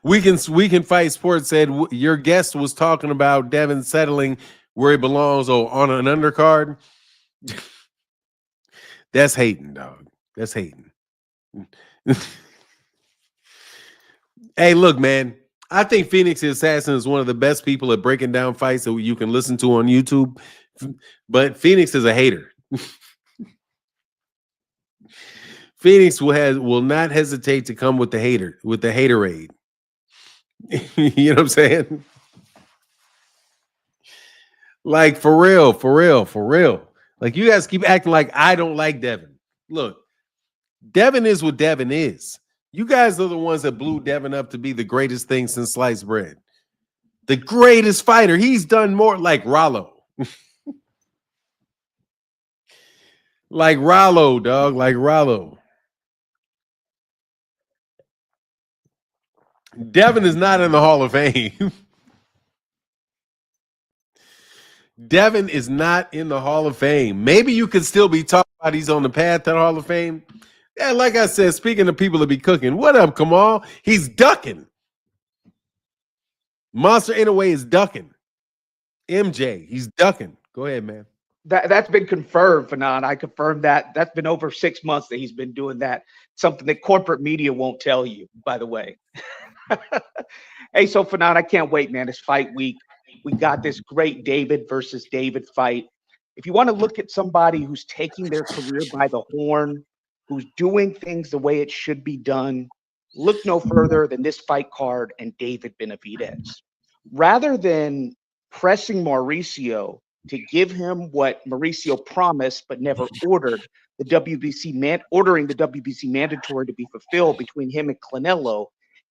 we can fight sports said your guest was talking about Devin settling where he belongs on an undercard. That's hating, dog. That's hating. Hey, look, man. I think Phoenix the Assassin is one of the best people at breaking down fights that you can listen to on YouTube. But Phoenix is a hater. Phoenix will not hesitate to come with the haterade. You know what I'm saying? Like for real. Like you guys keep acting like I don't like Devin. Look, Devin is what Devin is. You guys are the ones that blew Devin up to be the greatest thing since sliced bread. The greatest fighter. He's done more like Rollo. Like Rollo, dog. Like Rollo. Devin is not in the Hall of Fame. Devin is not in the Hall of Fame. Maybe you could still be talking about he's on the path to the Hall of Fame. Yeah, like I said, speaking of people that be cooking, what up, Kamal? He's ducking. Monster Inaway is ducking. MJ, he's ducking. Go ahead, man. That's been confirmed, Fanon. I confirmed that. That's been over 6 months that he's been doing that. Something that corporate media won't tell you, by the way. Hey, so Fanon, I can't wait, man. It's fight week. We got this great David versus David fight. If you want to look at somebody who's taking their career by the horn, who's doing things the way it should be done, look no further than this fight card and David Benavidez. Rather than pressing Mauricio to give him what Mauricio promised but never ordered, ordering the WBC mandatory to be fulfilled between him and Canelo,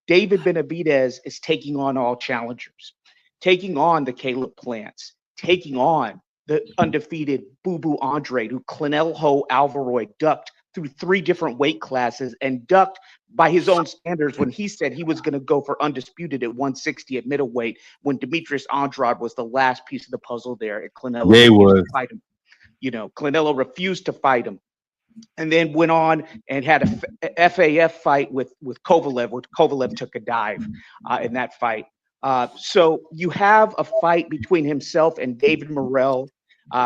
David Benavidez is taking on all challengers, taking on the Caleb Plants, taking on the undefeated Boo Boo Andre, who Canelo Alvarez ducked through 3 different weight classes and ducked by his own standards when he said he was going to go for undisputed at 160 at middleweight when Demetrius Andrade was the last piece of the puzzle there. And Canelo refused to fight him. Canelo refused to fight him. And then went on and had a FAF fight with Kovalev, where Kovalev took a dive in that fight. So you have a fight between himself and David Morrell.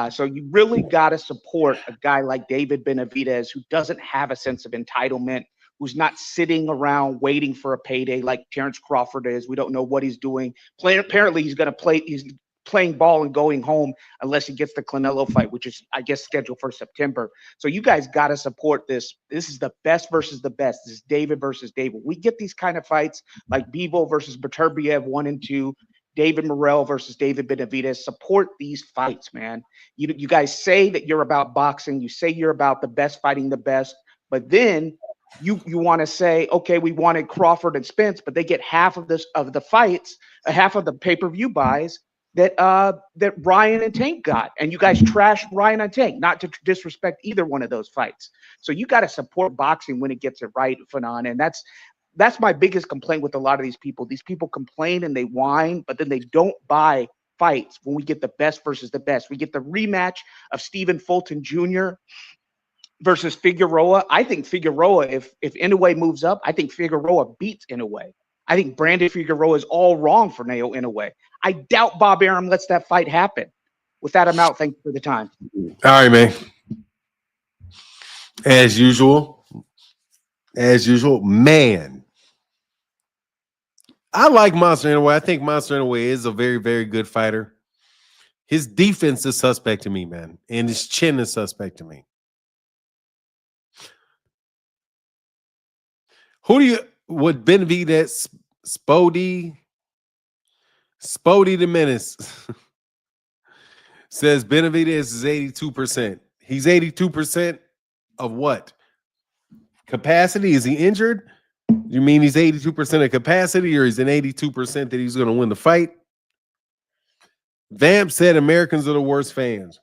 So you really got to support a guy like David Benavidez, who doesn't have a sense of entitlement, who's not sitting around waiting for a payday like Terrence Crawford is. We don't know what he's doing. Apparently, he's going to play. He's playing ball and going home unless he gets the Canelo fight, which is, I guess, scheduled for September. So you guys got to support this. This is the best versus the best. This is David versus David. We get these kind of fights like Bivol versus Beterbiev 1 and 2, David Morrell versus David Benavidez. Support these fights, man. You guys say that you're about boxing. You say you're about the best fighting the best, but then you want to say, okay, we wanted Crawford and Spence, but they get half of the fights, half of the pay-per-view buys that Ryan and Tank got, and you guys trashed Ryan and Tank. Not to disrespect either one of those fights. So you got to support boxing when it gets it right, Fanon. And that's my biggest complaint with a lot of these people. These people complain and they whine, but then they don't buy fights when we get the best versus the best. We get the rematch of Stephen Fulton Jr. versus Figueroa. I think Figueroa, if Inoue moves up, I think Figueroa beats Inoue. I think Brandon Figueroa is all wrong for Naoya Inoue. I doubt Bob Arum lets that fight happen. With that, I'm out. Thank you for the time. All right, man. As usual, man. I like Monster Inoue. I think Monster Inoue is a very, very good fighter. His defense is suspect to me, man, and his chin is suspect to me. What Benavidez, Spody the Menace says Benavidez is 82%. He's 82% of what? Capacity? Is he injured? You mean he's 82% of capacity, or he's an 82% that he's going to win the fight? Vamp said Americans are the worst fans.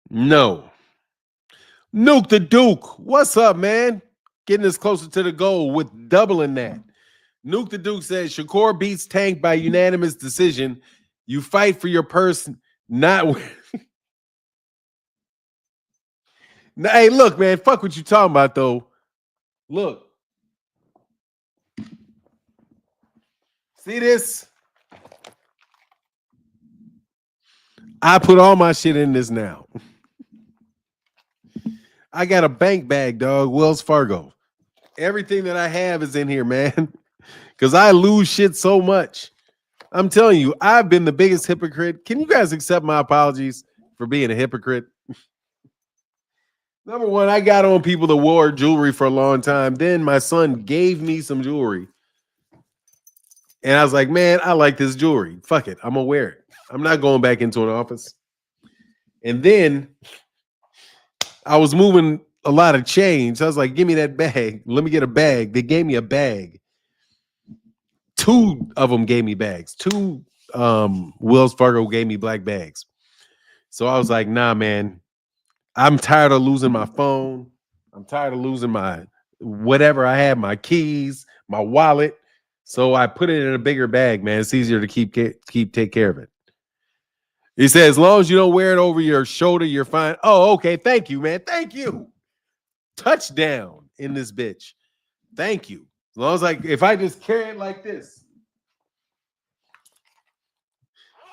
No. Nuke the Duke. What's up, man? Getting us closer to the goal with doubling that. Nuke the Duke says Shakur beats Tank by unanimous decision. You fight for your person, not. Hey, look, man. Fuck what you talking about, though. Look. See this? I put all my shit in this now. I got a bank bag, dog. Wells Fargo. Everything that I have is in here, man. Because I lose shit so much. I'm telling you, I've been the biggest hypocrite. Can you guys accept my apologies for being a hypocrite? Number one, I got on people that wore jewelry for a long time. Then my son gave me some jewelry. And I was like, man, I like this jewelry. Fuck it. I'm going to wear it. I'm not going back into an office. And then I was moving a lot of change. I was like, give me that bag. Let me get a bag. They gave me a bag. 2 of them gave me bags. 2 Wells Fargo gave me black bags. So I was like, nah, man. I'm tired of losing my phone. I'm tired of losing my whatever I have, my keys, my wallet. So I put it in a bigger bag, man. It's easier to take care of it. He said, as long as you don't wear it over your shoulder, you're fine. Oh, okay. Thank you, man. Thank you. Touchdown in this bitch. Thank you. As long as if I just carry it like this.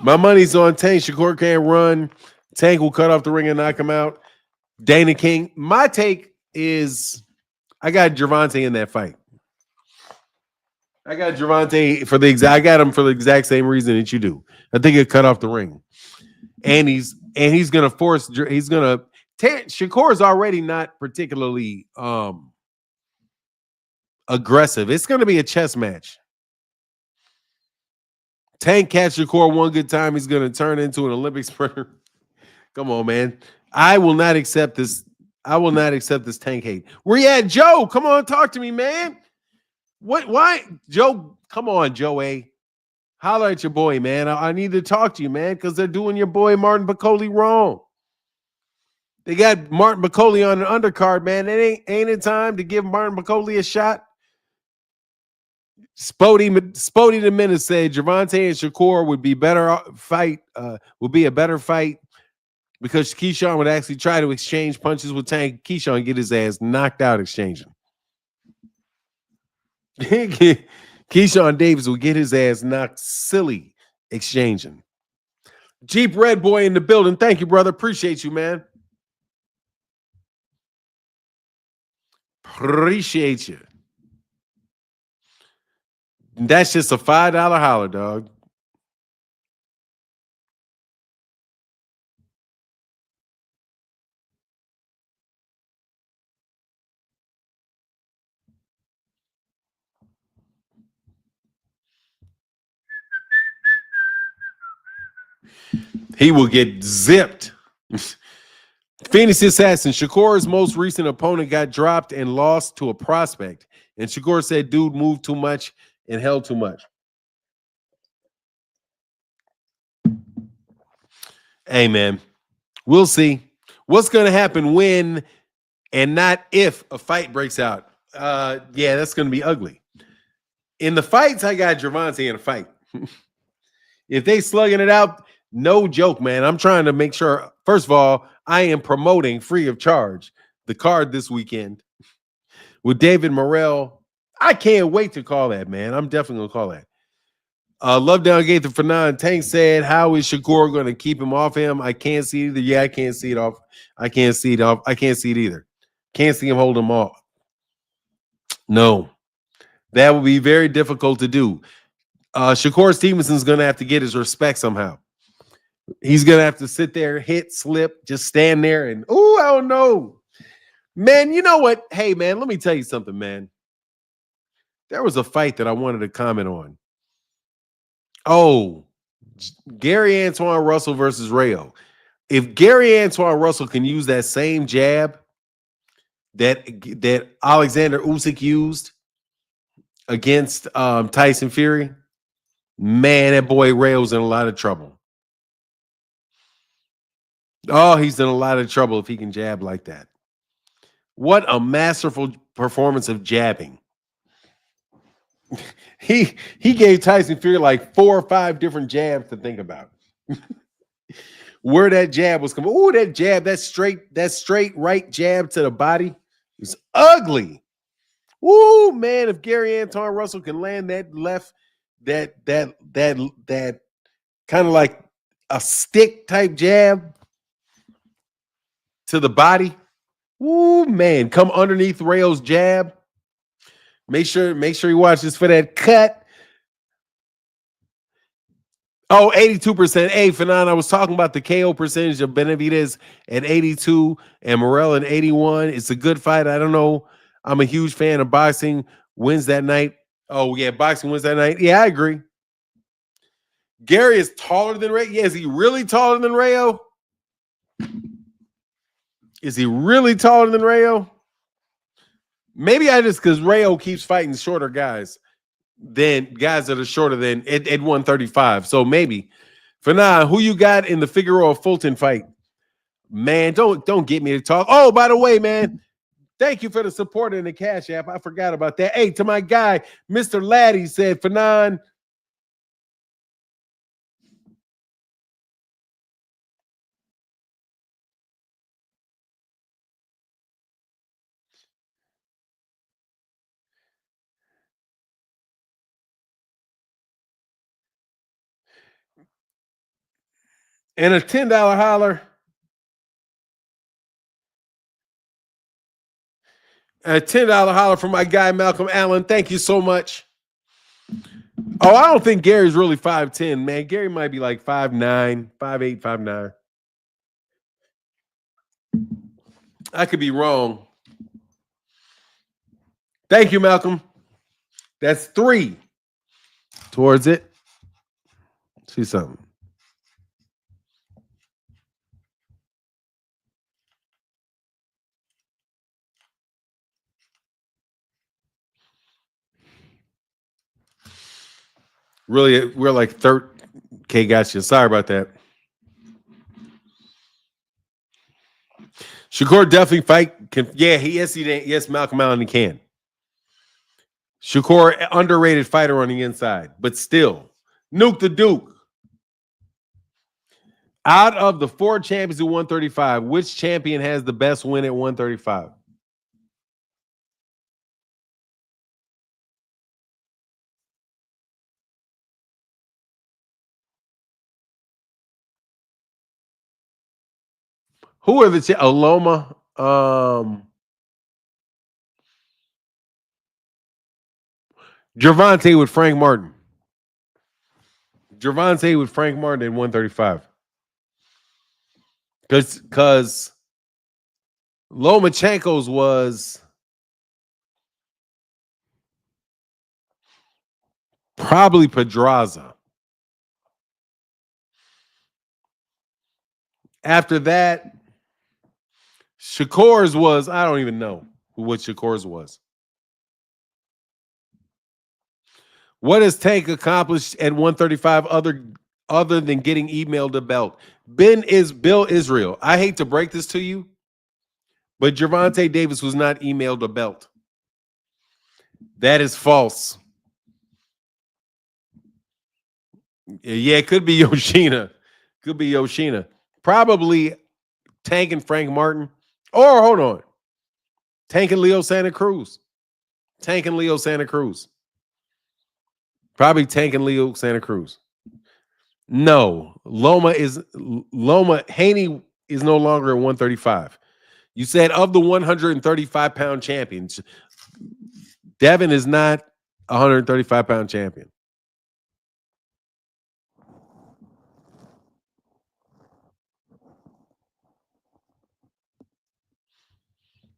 My money's on Tank. Shakur can't run. Tank will cut off the ring and knock him out. Dana King. My take is I got Sgervonta in that fight. I got Sgervonta I got him for the exact same reason that you do. I think he'll cut off the ring. And he's gonna force. He's gonna. Shakur is already not particularly aggressive. It's going to be a chess match. Tank catch Shakur one good time. He's going to turn into an Olympic sprinter. Come on, man. I will not accept this. I will not accept this Tank hate. Where you at, Joe? Come on, talk to me, man. What? Why, Joe? Come on, Joe A. Holler at your boy, man. I need to talk to you, man, because they're doing your boy Martin Piccoli wrong. They got Martin Piccoli on an undercard, man. It ain't it time to give Martin Piccoli a shot? Spody the Minute said Sgervonta and Shakur would be better fight. Would be a better fight because Keyshawn would actually try to exchange punches with Tank. Keyshawn get his ass knocked out exchanging. Keyshawn Davis will get his ass knocked silly exchanging. Jeep Red Boy in the building. Thank you, brother. Appreciate you, man. Appreciate you. That's just a $5 holler, dog. He will get zipped. Phoenix Assassin. Shakur's most recent opponent got dropped and lost to a prospect. And Shakur said, dude moved too much and held too much. Hey, man, we'll see what's going to happen when and not if a fight breaks out. Yeah, that's going to be ugly. In the fights, I got Sgervonta in a fight. If they slugging it out, no joke, man. I'm trying to make sure, first of all, I am promoting free of charge the card this weekend with David Morrell. I can't wait to call that, man. I'm definitely going to call that. Love Down Gate to Fanon. Tank said, how is Shakur going to keep him off him? I can't see either. Yeah, I can't see it off. I can't see it off. I can't see it either. Can't see him hold him off. No. That would be very difficult to do. Shakur Stevenson's going to have to get his respect somehow. He's going to have to sit there, hit, slip, just stand there and, oh, I don't know. Man, you know what? Hey, man, let me tell you something, man. There was a fight that I wanted to comment on. Oh, Gary Antoine Russell versus Rayo. If Gary Antoine Russell can use that same jab that Alexander Usyk used against Tyson Fury, man, that boy Rayo's in a lot of trouble. Oh, he's in a lot of trouble if he can jab like that. What a masterful performance of jabbing. He gave Tyson Fury like 4 or 5 different jabs to think about. Where that jab was coming. Oh, that jab, that straight right jab to the body is ugly. Woo, man, if Gary Antoine Russell can land that left, that kind of like a stick type jab to the body. Woo, man, come underneath Rayo's jab. Make sure he watches for that cut. Oh, 82%. Hey, Fanon, I was talking about the KO percentage of Benavidez at 82 and Morrell at 81. It's a good fight. I don't know. I'm a huge fan of boxing. Wins that night. Oh, yeah, boxing wins that night. Yeah, I agree. Gary is taller than Rayo. Yeah, is he really taller than Rayo? Is he really taller than Rayo? Maybe because Rayo keeps fighting shorter guys than guys that are shorter than at 135. So maybe. For now, who you got in the Figueroa Fulton fight? Man, don't get me to talk. Oh, by the way, man, thank you for the support in the Cash App. I forgot about that. Hey, to my guy, Mr. Laddie said, Fanon, and a $10 holler. A $10 holler from my guy, Malcolm Allen. Thank you so much. Oh, I don't think Gary's really 5'10", man. Gary might be like 5'9", 5'8", 5'9". I could be wrong. Thank you, Malcolm. That's 3 towards it. See something. Really, we're like 30. Okay, gotcha. Sorry about that. Shakur definitely fight. Yes, Malcolm Allen can. Shakur, underrated fighter on the inside, but still, nuke the Duke. Out of the 4 champions at 135, which champion has the best win at 135? Who are the Aloma? Sgervonta with Frank Martin. Sgervonta with Frank Martin at 135. Because Lomachenko's was probably Pedraza. After that, Shakur's was, I don't even know what Shakur's was. What has Tank accomplished at 135 other than getting emailed a belt? Bill Israel. I hate to break this to you, but Gervonta Davis was not emailed a belt. That is false. Yeah, it could be Yoshina. Could be Yoshina. Probably Tank and Frank Martin. Or hold on. Tank and Leo Santa Cruz. Tank and Leo Santa Cruz. Probably Tank and Leo Santa Cruz. No, Haney is no longer at 135. You said of the 135-pound champions, Devin is not a 135-pound champion.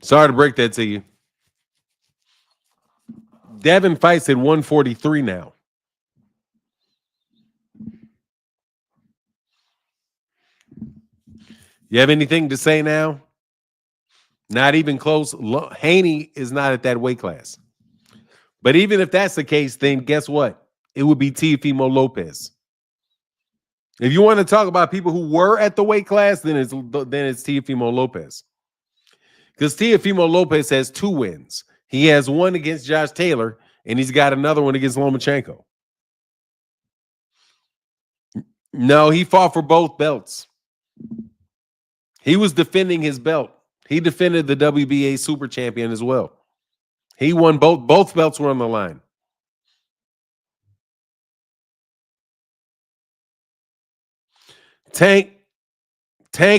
Sorry to break that to you. Devin fights at 143 now. You have anything to say now? Not even close. Haney is not at that weight class. But even if that's the case, then guess what? It would be Teofimo Lopez. If you want to talk about people who were at the weight class, then it's Teofimo Lopez. Because Teofimo Lopez has 2 wins. He has one against Josh Taylor, and he's got another one against Lomachenko. No, he fought for both belts. He was defending his belt. He defended the WBA Super Champion as well. He won both. Both belts were on the line. Tank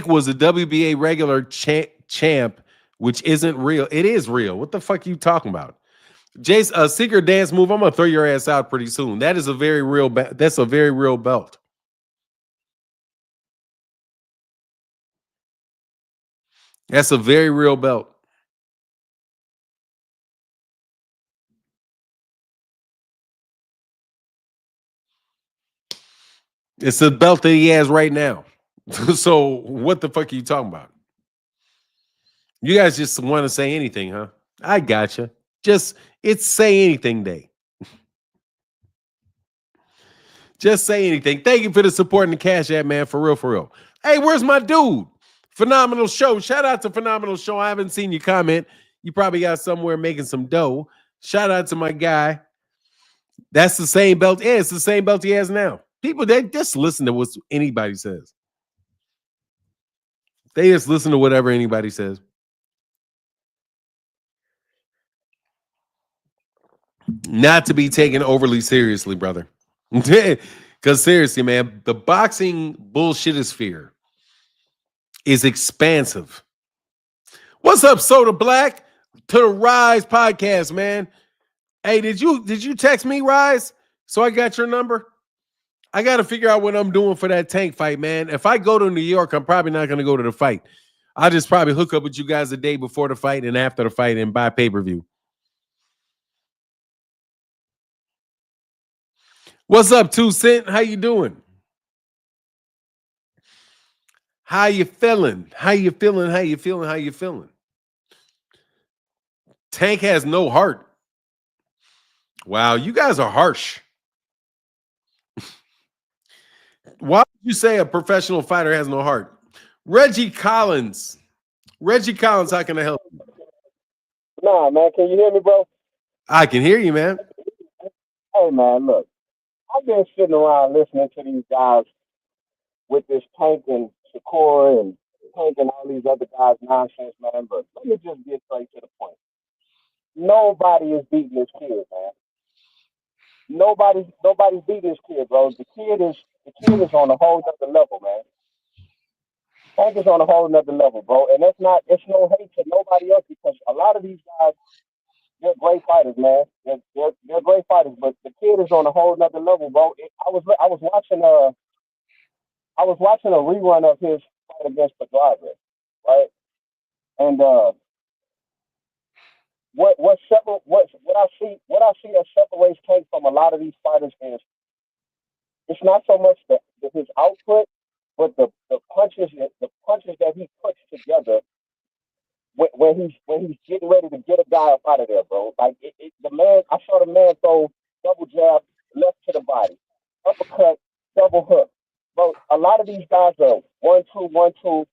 was a WBA regular champ, which isn't real. It is real. What the fuck are you talking about? Jace, a secret dance move. I'm gonna throw your ass out pretty soon. That is a very real. That's a very real belt. That's a very real belt. It's a belt that he has right now. So what the fuck are you talking about? You guys just want to say anything, huh? I gotcha. It's say anything day. Just say anything. Thank you for the support and the Cash App, man. For real, for real. Hey, where's my dude? Phenomenal show. Shout out to Phenomenal Show. I haven't seen you comment. You probably got somewhere making some dough. Shout out to my guy. That's the same belt. Yeah, it's the same belt he has now. People, they just listen to what anybody says. They just listen to whatever anybody says. Not to be taken overly seriously, brother. Because seriously, man, the boxing bullshitosphere is expansive. What's up, Soda Black? To the Rise podcast, man. Hey, did you text me, Rise? So I got your number. I got to figure out what I'm doing for that Tank fight, man. If I go to New York, I'm probably not going to go to the fight. I'll just probably hook up with you guys the day before the fight and after the fight and buy pay-per-view. What's up, 2 Cent? How you doing? How you feeling? How you feeling? How you feeling? How you feeling? Tank has no heart. Wow, you guys are harsh. Why would you say a professional fighter has no heart? Reggie Collins. Reggie Collins, how can I help you? Nah, man, can you hear me, bro? I can hear you, man. Hey, man, look, I've been sitting around listening to these guys with this Tank and Shakur and Tank and all these other guys nonsense, man. But let me just get straight to the point. Nobody is beating this kid, man. Nobody's beating this kid, bro. The kid is on a whole other level, man. Tank is on a whole nother level, bro. And it's no hate to nobody else because a lot of these guys, they're great fighters, man. They're great fighters, but the kid is on a whole nother level, bro. I was watching a rerun of his fight against Pedroza, right? And what I see that separates Tank from a lot of these fighters is it's not so much his output, but the punches that he puts together when he's getting ready to get a guy up out of there, bro. Like I saw the man throw double jab left to the body, uppercut, double hook. Bro, a lot of these guys are 1-2, 1-2, 1-2,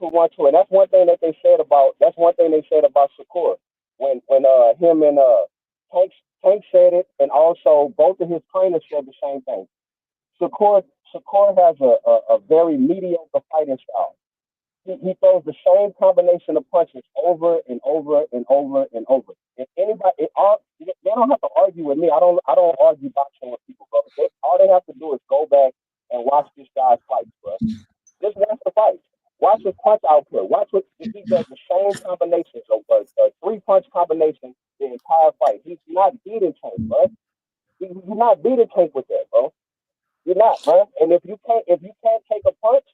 1-2, and that's one thing they said about Shakur when him and Tank Tank said it, and also both of his trainers said the same thing. Shakur Shakur has a very mediocre fighting style. He throws the same combination of punches over and over and over and over. If anybody, they don't have to argue with me. I don't argue boxing with people, bro. All they have to do is go back and watch this guy's fights, bro. Just watch the fights. Watch his punch output. Watch what he does the same combinations of a 3 punch combination the entire fight. He's not beating Tank, bro. He's not beating Tank with that, bro. You're not, bro. And if you can't take a punch,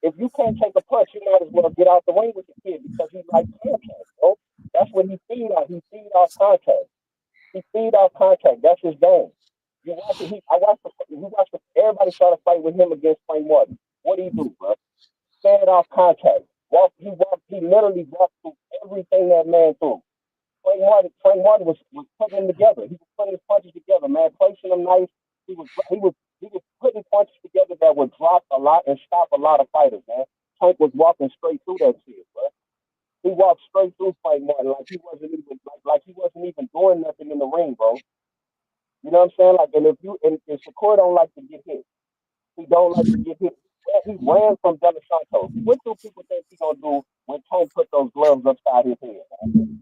if you can't take a punch, you might as well get out the ring with the kid because he likes contact, bro. That's what he feed on. He feed off contact. He feed off contact. That's his game. You watch it. Everybody try to fight with him against Frank Martin. What do he do, bro? Fed off contact. He literally walked through everything that man threw. Frank Martin was putting them together. He was putting his punches together, man, placing them nice. He was putting punches together that would drop a lot and stop a lot of fighters, man. Tank was walking straight through that shit, bro. He walked straight through Frank Martin like he wasn't even doing nothing in the ring, bro. You know what I'm saying? Like, and Shakur don't like to get hit. He don't like to get hit. He ran from De La Santos. What do people think he gonna do when Tank put those gloves upside his head, man?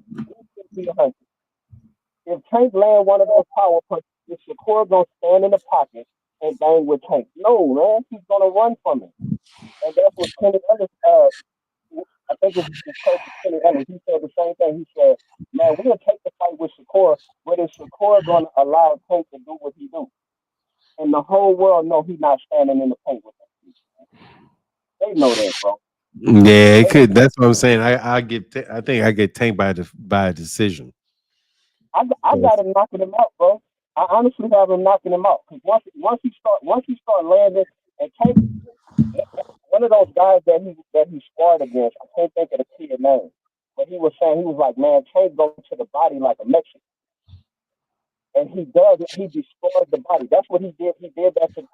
If Tank land one of those power punches, is Shakur gonna stand in the pocket and bang with Tank? No, man, he's gonna run from it. And that's what Kenny Ellis, I think his coach was Kenny Ellis. He said the same thing. He said, "Man, we're gonna take the fight with Shakur, but is Shakur gonna allow Tank to do what he do?" And the whole world know he's not standing in the paint with them. They know that, bro. Yeah, it They, could. That's what I'm saying. I think I get tanked by a decision. I got him knocking him out, bro. I honestly have him knocking him out because once he start landing and Tank, one of those guys that he sparred against, I can't think of the kid name, but he was saying he was like, man, Tank goes to the body like a Mexican, and he does it. He destroys the body. That's what he did. He did that to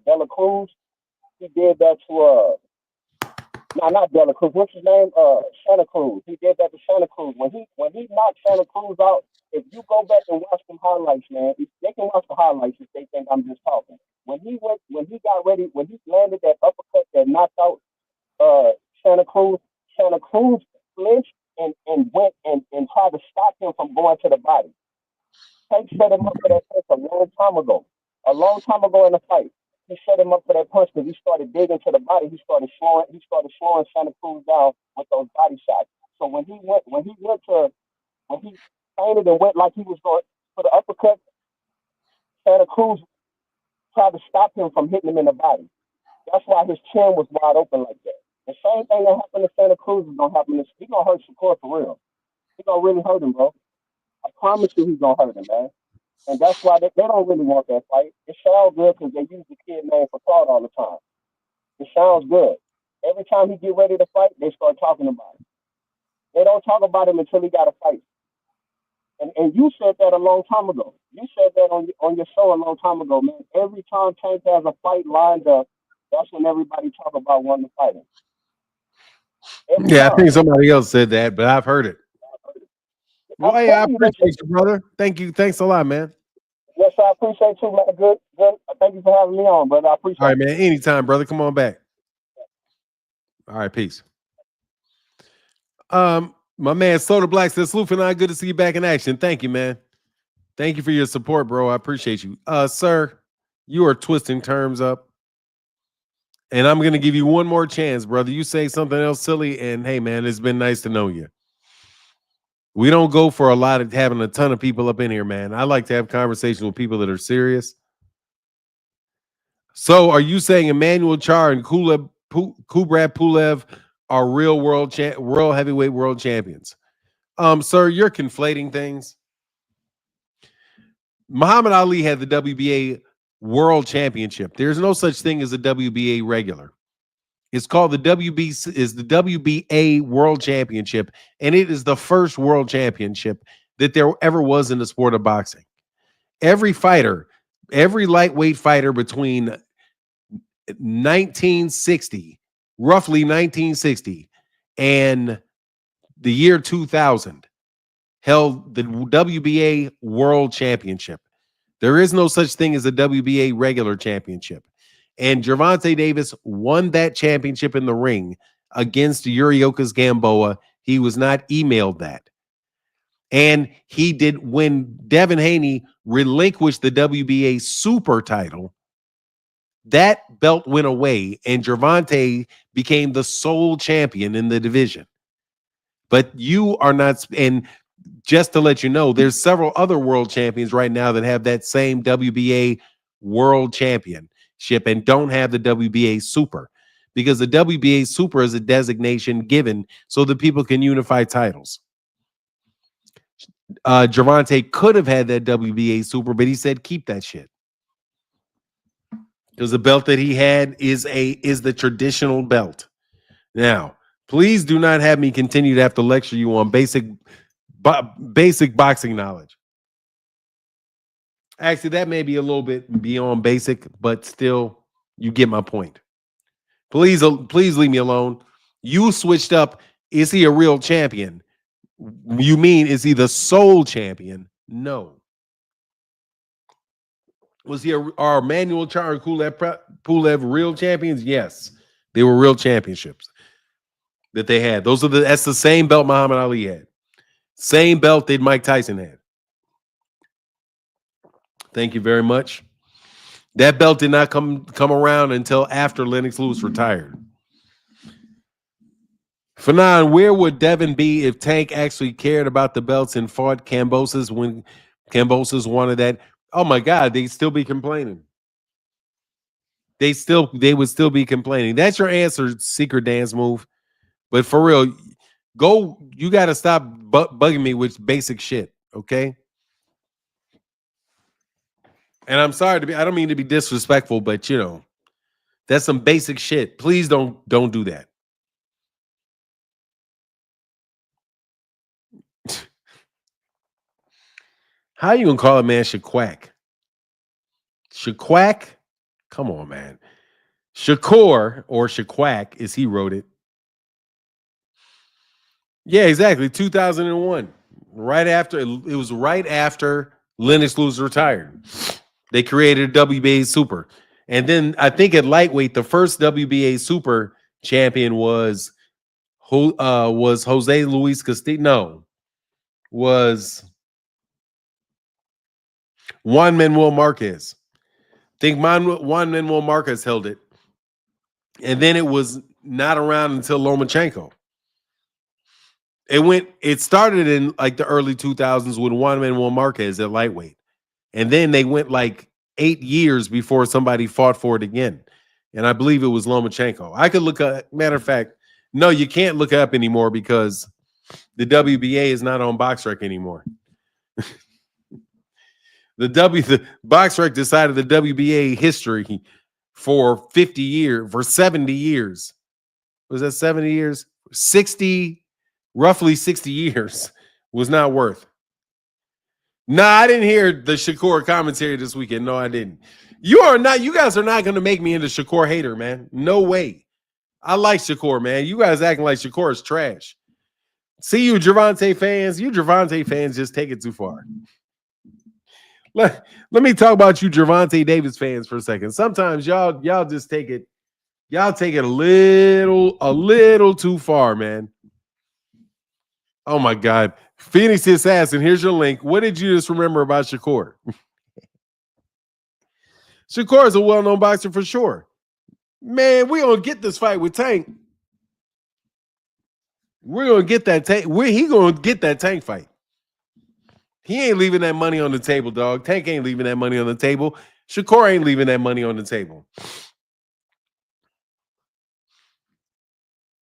De La Cruz. He did that to no, not Dela Cruz. What's his name? Santa Cruz. He did that to Santa Cruz. When he knocked Santa Cruz out, if you go back and watch some highlights, man, they can watch the highlights if they think I'm just talking. When he got ready, when he landed that uppercut that knocked out uh Santa Cruz, Santa Cruz flinched and went and tried to stop him from going to the body. Tank set him up for that punch a long time ago. A long time ago in the fight. He set him up for that punch because he started digging to the body. He started slowing Santa Cruz down with those body shots. So when he fainted and went like he was going for the uppercut, Santa Cruz tried to stop him from hitting him in the body. That's why his chin was wide open like that. The same thing that happened to Santa Cruz is gonna happen. He's gonna hurt Shakur for real. He's gonna really hurt him, bro. I promise you, he's gonna hurt him, man. And that's why they don't really want that fight. It sounds good because they use the kid name for thought all the time. It sounds good. Every time he get ready to fight, they start talking about it. They don't talk about him until he got a fight. And you said that a long time ago. You said that on your show a long time ago, man. Every time Tank has a fight lined up, that's when everybody talk about wanting to fight him. Every Yeah, I time. think somebody else said that, but I've heard it. Well, I'm hey, I telling you that appreciate you, brother. Thank you. Thanks a lot, man. yes, I appreciate you, man. Good. Thank you for having me on, brother. I appreciate All right, it. man. Anytime, brother. Come on back. All right, peace. My man Soda Black says, Sloof and I, good to see you back in action. Thank you, man. Thank you for your support, bro. I appreciate you. Sir, you are twisting terms up. And I'm gonna give you one more chance, brother. You say something else silly, and hey, man, it's been nice to know you. We don't go for a lot of having a ton of people up in here, man. I like to have conversations with people that are serious. So, are you saying Emmanuel Char and Kubrat Pulev are real world heavyweight world champions? Sir, you're conflating things. Muhammad Ali had the WBA World Championship. There's no such thing as a WBA regular. It's called the WBA World Championship, and it is the first world championship that there ever was in the sport of boxing. Every fighter, every lightweight fighter between 1960, roughly 1960, and the year 2000 held the WBA World Championship. There is no such thing as a WBA regular championship. And Gervonta Davis won that championship in the ring against Yuriokas Gamboa. He was not emailed that. And he did, when Devin Haney relinquished the WBA super title, that belt went away and Gervonta became the sole champion in the division. But you are not, and just to let you know, there's several other world champions right now that have that same WBA world championship and don't have the WBA super, because the WBA super is a designation given so that people can unify titles. Gervonta could have had that WBA super, but he said keep that shit because the belt that he had is the traditional belt. Now, please do not have me continue to have to lecture you on basic boxing knowledge. Actually, that may be a little bit beyond basic, but still, you get my point. Please leave me alone. You switched up. Is he a real champion? You mean, is he the sole champion? No. Was he our Emmanuel Char and Pulev real champions? Yes. They were real championships that they had. That's the same belt Muhammad Ali had. Same belt that Mike Tyson had. Thank you very much. That belt did not come around until after Lennox Lewis retired. Fanon, where would Devin be if Tank actually cared about the belts and fought Kambosos when Kambosos wanted that? Oh my God, they'd still be complaining. They would still be complaining. That's your answer, secret dance move. But for real, you got to stop bugging me with basic shit, okay? And I'm sorry I don't mean to be disrespectful, but you know, that's some basic shit. Please don't do that. How you gonna call a man Shaquack? Shaquack? Come on, man. Shakur or Shaquack, as he wrote it. Yeah, exactly. 2001. It was right after Lennox Lewis retired. They created a WBA Super. And then I think at lightweight, the first WBA Super champion was Jose Luis Castillo. No, was Juan Manuel Marquez. I think Juan Manuel Marquez held it. And then it was not around until Lomachenko. It started in like the early 2000s with Juan Manuel Marquez at lightweight. And then they went like 8 years before somebody fought for it again. And I believe it was Lomachenko. I could look up, matter of fact, no, you can't look up anymore because the WBA is not on BoxRec anymore. The BoxRec decided the WBA history for 50 years, for 70 years. Was that 70 years? 60, roughly 60 years was not worth. Nah, I didn't hear the Shakur commentary this weekend. No, I didn't. You guys are not going to make me into Shakur hater, man. No way. I like Shakur, man. You guys acting like Shakur is trash. See you Gervonta fans. You Gervonta fans just take it too far. Let me talk about you Gervonta Davis fans for a second. Sometimes y'all just take it a little too far, man. Oh my God. Phoenix Assassin, here's your link. What did you just remember about Shakur? Shakur is a well-known boxer for sure. Man, we're gonna get this fight with Tank. We're gonna get that Tank. He gonna get that Tank fight. He ain't leaving that money on the table, dog. Tank ain't leaving that money on the table. Shakur ain't leaving that money on the table.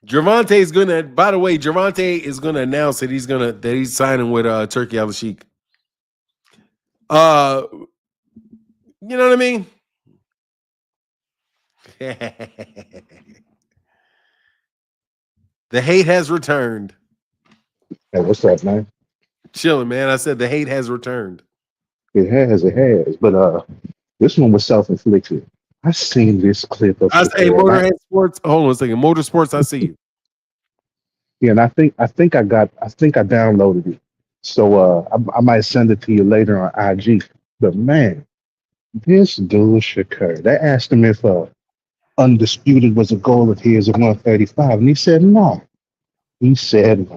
Gervonta is gonna. By the way, Gervonta is gonna announce that he's signing with Turkey Al-Sheikh. You know what I mean? The hate has returned. Hey, what's up, man? Chilling, man. I said the hate has returned. It has. But this one was self-inflicted. I seen this clip of I say Motorhead Sports. Hold on a second. Motorsports, I see you. Yeah, and I think I downloaded it. So I might send it to you later on IG. But man, this dude Shakur, they asked him if undisputed was a goal of his at 135, and he said no. He said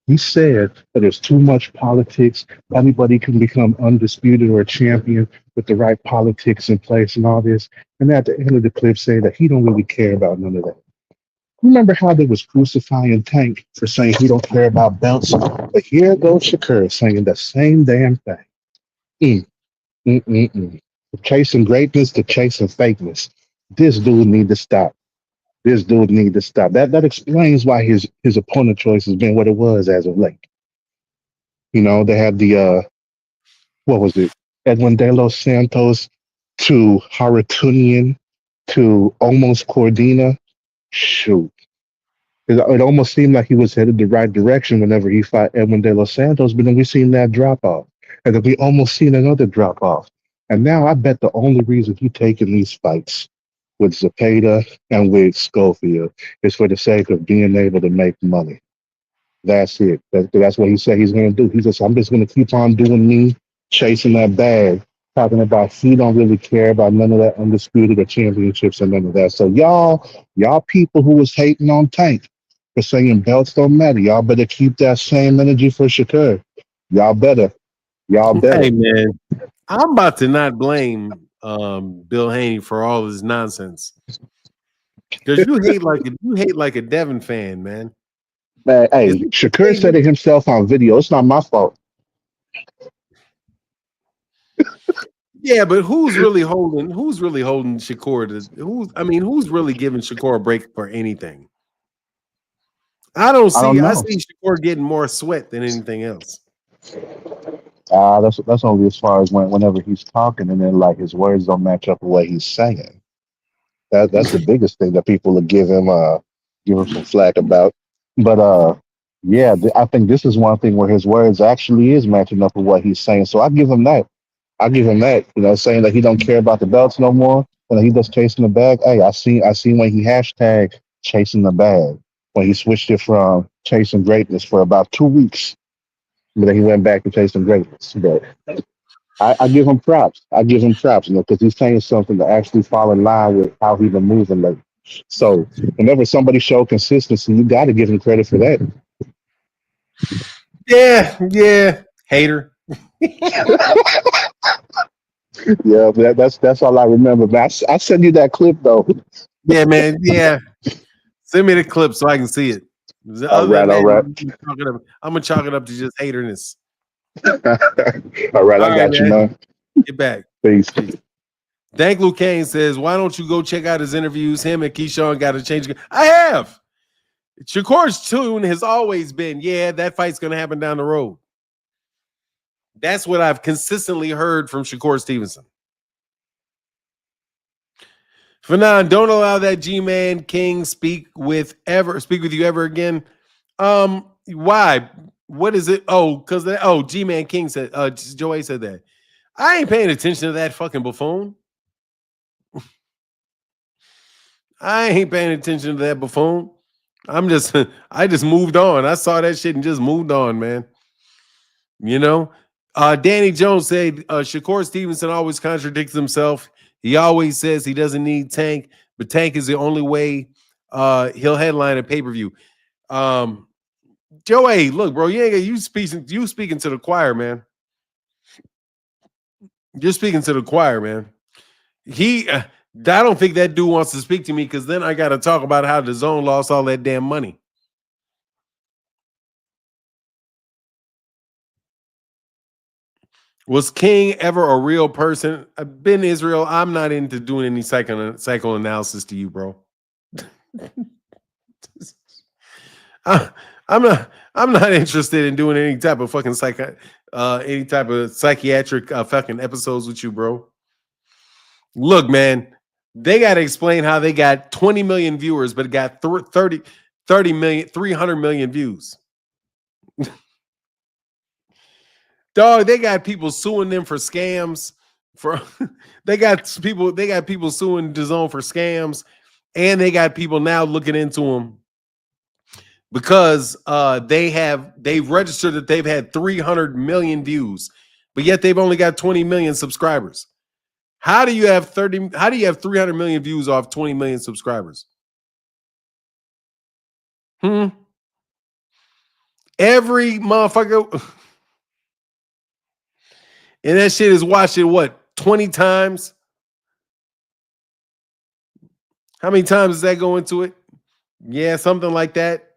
that there's too much politics. Anybody can become undisputed or a champion with the right politics in place and all this. And at the end of the clip, say that he don't really care about none of that. Remember how they was crucifying Tank for saying he don't care about belts? But here goes Shakur saying the same damn thing. From chasing greatness to chasing fakeness. This dude need to stop. That explains why his opponent choice has been what it was as of late. You know, they had the what was it? Edwin De Los Santos to Haratunian to almost Cordina. Shoot. It almost seemed like he was headed the right direction whenever he fought Edwin De Los Santos, but then we seen that drop off. And then we almost seen another drop off. And now I bet the only reason he taking these fights with Zepeda and with Schofield is for the sake of being able to make money. That's it. That's what he said he's going to do. He says, I'm just going to keep on doing me, chasing that bag, talking about he don't really care about none of that undisputed or championships and none of that. So y'all people who was hating on Tank for saying belts don't matter, y'all better keep that same energy for Shakur. Y'all better. Hey, man. I'm about to not blame Bill Haney for all his nonsense. Because you hate like a Devin fan, man. Man, hey, Shakur said it himself on video. It's not my fault. Yeah, but who's really holding Shakur who's really giving Shakur a break for anything? I see Shakur getting more sweat than anything else. That's only as far as whenever he's talking and then like his words don't match up with what he's saying. That's the biggest thing that people will give him some flack about. But yeah, I think this is one thing where his words actually is matching up with what he's saying. So I give him that. You know, saying that he don't care about the belts no more and he just chasing the bag. Hey, I seen when he hashtag chasing the bag when he switched it from chasing greatness for about 2 weeks. But then he went back to chasing greatness. But I give him props. You know, because he's saying something to actually fall in line with how he's been moving lately. So whenever somebody show consistency, you got to give him credit for that. Yeah, hater. Yeah, but that's all I remember. Man, I send you that clip though. Yeah, man. Yeah, send me the clip so I can see it. All right. I'm gonna chalk it up to just haterness. All right, I got you, man. Get back. Peace. Dank Lucane says, why don't you go check out his interviews? Him and Keyshawn got to change. I have. Shakur's tune has always been, yeah, that fight's going to happen down the road. That's what I've consistently heard from Shakur Stevenson. Fanon, don't allow that G-Man King speak with you ever again. Why? What is it? Oh, because G-Man King said Joey said that. I ain't paying attention to that fucking buffoon. I ain't paying attention to that buffoon. I just moved on. I saw that shit and just moved on, man. You know, Danny Jones said Shakur Stevenson always contradicts himself. He always says he doesn't need Tank, but Tank is the only way he'll headline a pay-per-view. Joey, look, bro, you speaking to the choir, man. You're speaking to the choir, man. I don't think that dude wants to speak to me because then I got to talk about how the Zone lost all that damn money. Was King ever a real person? I've been Israel. I'm not into doing any psychoanalysis to you, bro. I'm not interested in doing any type of fucking psychiatric fucking episodes with you, bro. Look, man, they got to explain how they got 20 million viewers, but it got 300 million views. Dog, they got people suing them for scams. They got people suing DAZN for scams, and they got people now looking into them because they've registered that they've had 300 million views, but yet they've only got 20 million subscribers. How do you have 300 million views off 20 million subscribers? Every motherfucker. And that shit is watched what, 20 times? How many times does that go into it? Yeah, something like that.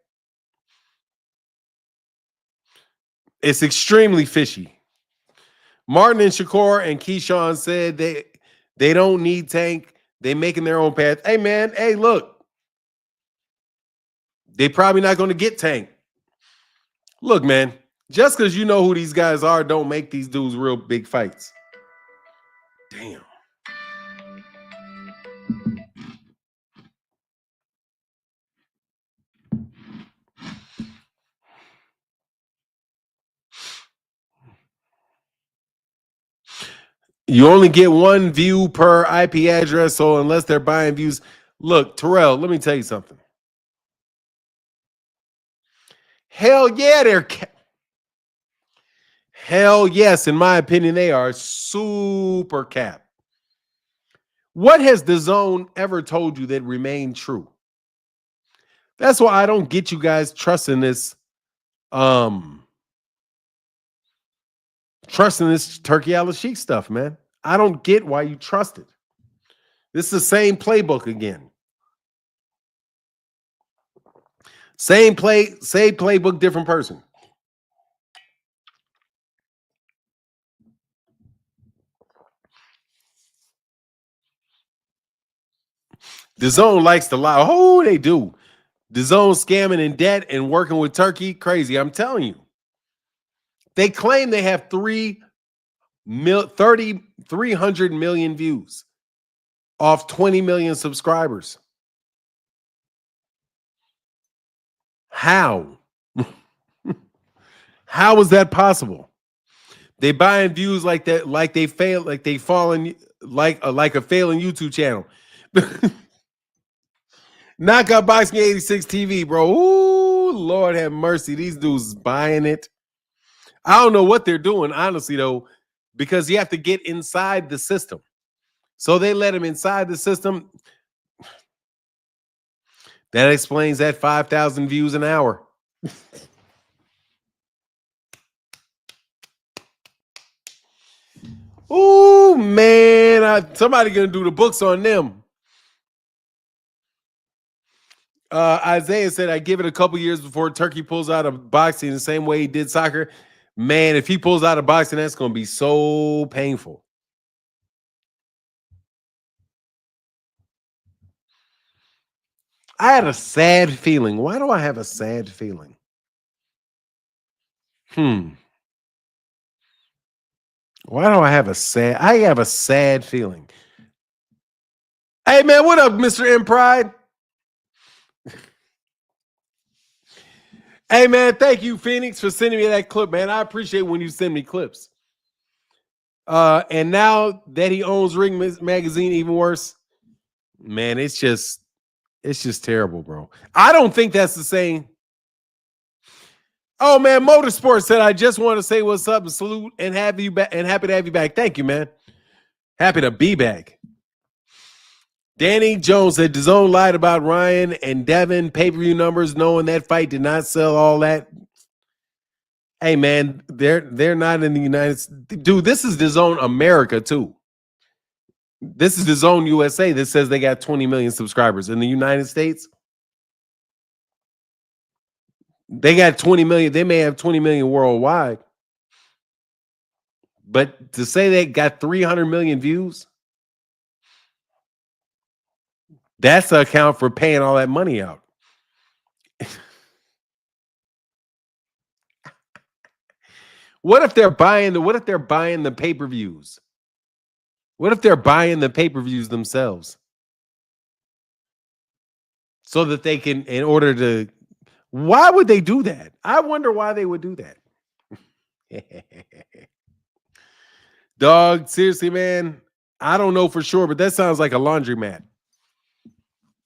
It's extremely fishy. Martin and Shakur and Keyshawn said they don't need Tank. They making their own path. Hey, man. Hey, look. They probably not going to get Tank. Look, man. Just because you know who these guys are, don't make these dudes real big fights. Damn. You only get one view per IP address, so unless they're buying views. Look, Terrell, let me tell you something. Hell yeah, hell yes, in my opinion, they are super cap. What has DAZN ever told you that remained true? That's why I don't get you guys trusting this Turkey Al-Sheikh stuff, man. I don't get why you trust it. This is the same playbook again. Same playbook, different person. DAZN likes to lie. Oh, they do. DAZN scamming in debt and working with Turkey. Crazy. I'm telling you. They claim they have 300 million views off 20 million subscribers. How? How is that possible? They buying views like that, like they fail, like they falling, like a failing YouTube channel. Knockout Boxing 86 TV, bro. Ooh, Lord have mercy. These dudes buying it. I don't know what they're doing, honestly, though, because you have to get inside the system. So they let him inside the system. That explains that 5,000 views an hour. Oh, man. Somebody going to do the books on them. Isaiah said, I give it a couple years before Turkey pulls out of boxing the same way he did soccer. Man, if he pulls out of boxing, that's going to be so painful. I had a sad feeling. Why do I have a sad feeling? Why do I have a sad feeling. Hey man, what up, Mr. M Pride? Hey man, thank you, Phoenix, for sending me that clip, man. I appreciate when you send me clips. And now that he owns Ring Magazine, even worse. Man, it's just terrible, bro. I don't think that's the same. Oh man, Motorsport said, I just want to say what's up and salute and have you back and happy to have you back. Thank you, man. Happy to be back. Danny Jones said DAZN lied about Ryan and Devin pay-per-view numbers, knowing that fight did not sell all that. Hey man, they're not in the United States. Dude, this is DAZN America too. This is DAZN USA that says they got 20 million subscribers. In the United States, they got 20 million. They may have 20 million worldwide. But to say they got 300 million views, that's the account for paying all that money out. What if they're buying the pay-per-views? What if they're buying the pay-per-views themselves? So that they can, in order to, why would they do that? I wonder why they would do that. Dog, seriously, man, I don't know for sure, but that sounds like a laundromat.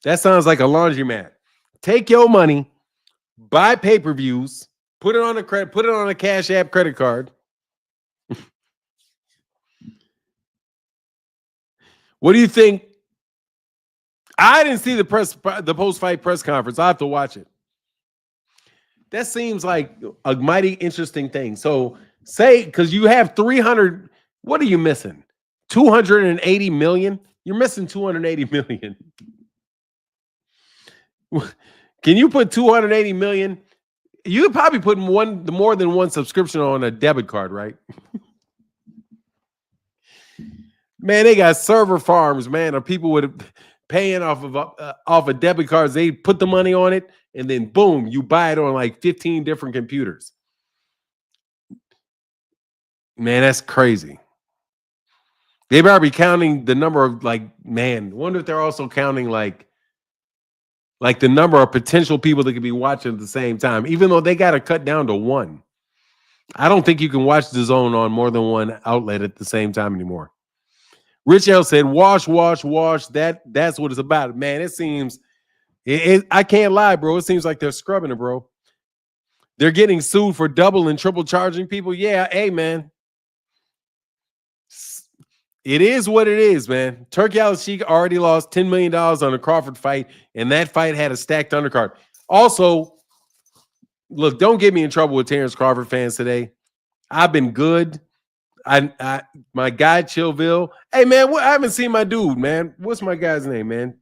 That sounds like a laundromat. Take your money, buy pay-per-views, put it on a Cash App credit card. What do you think? I didn't see the post-fight press conference. I have to watch it. That seems like a mighty interesting thing. So say, because you have 300, what are you missing? 280 million? You're missing 280 million. Can you put 280 million? You could probably put more than one subscription on a debit card, right? Man, they got server farms, man, of people with paying off of debit cards. They put the money on it, and then boom, you buy it on like 15 different computers. Man, that's crazy. They better be counting the number of wonder if they're also counting like the number of potential people that could be watching at the same time, even though they got to cut down to one. I don't think you can watch DAZN on more than one outlet at the same time anymore. Rich L said, wash. That's what it's about. Man, it seems, I can't lie, bro. It seems like they're scrubbing it, bro. They're getting sued for double and triple charging people. Yeah, hey, man. It is what it is, man. Turkey Al-Sheikh already lost $10 million on a Crawford fight, and that fight had a stacked undercard. Also, look, don't get me in trouble with Terrence Crawford fans today. I've been good. My guy Chillville. Hey man, I haven't seen my dude, man. What's my guy's name, man?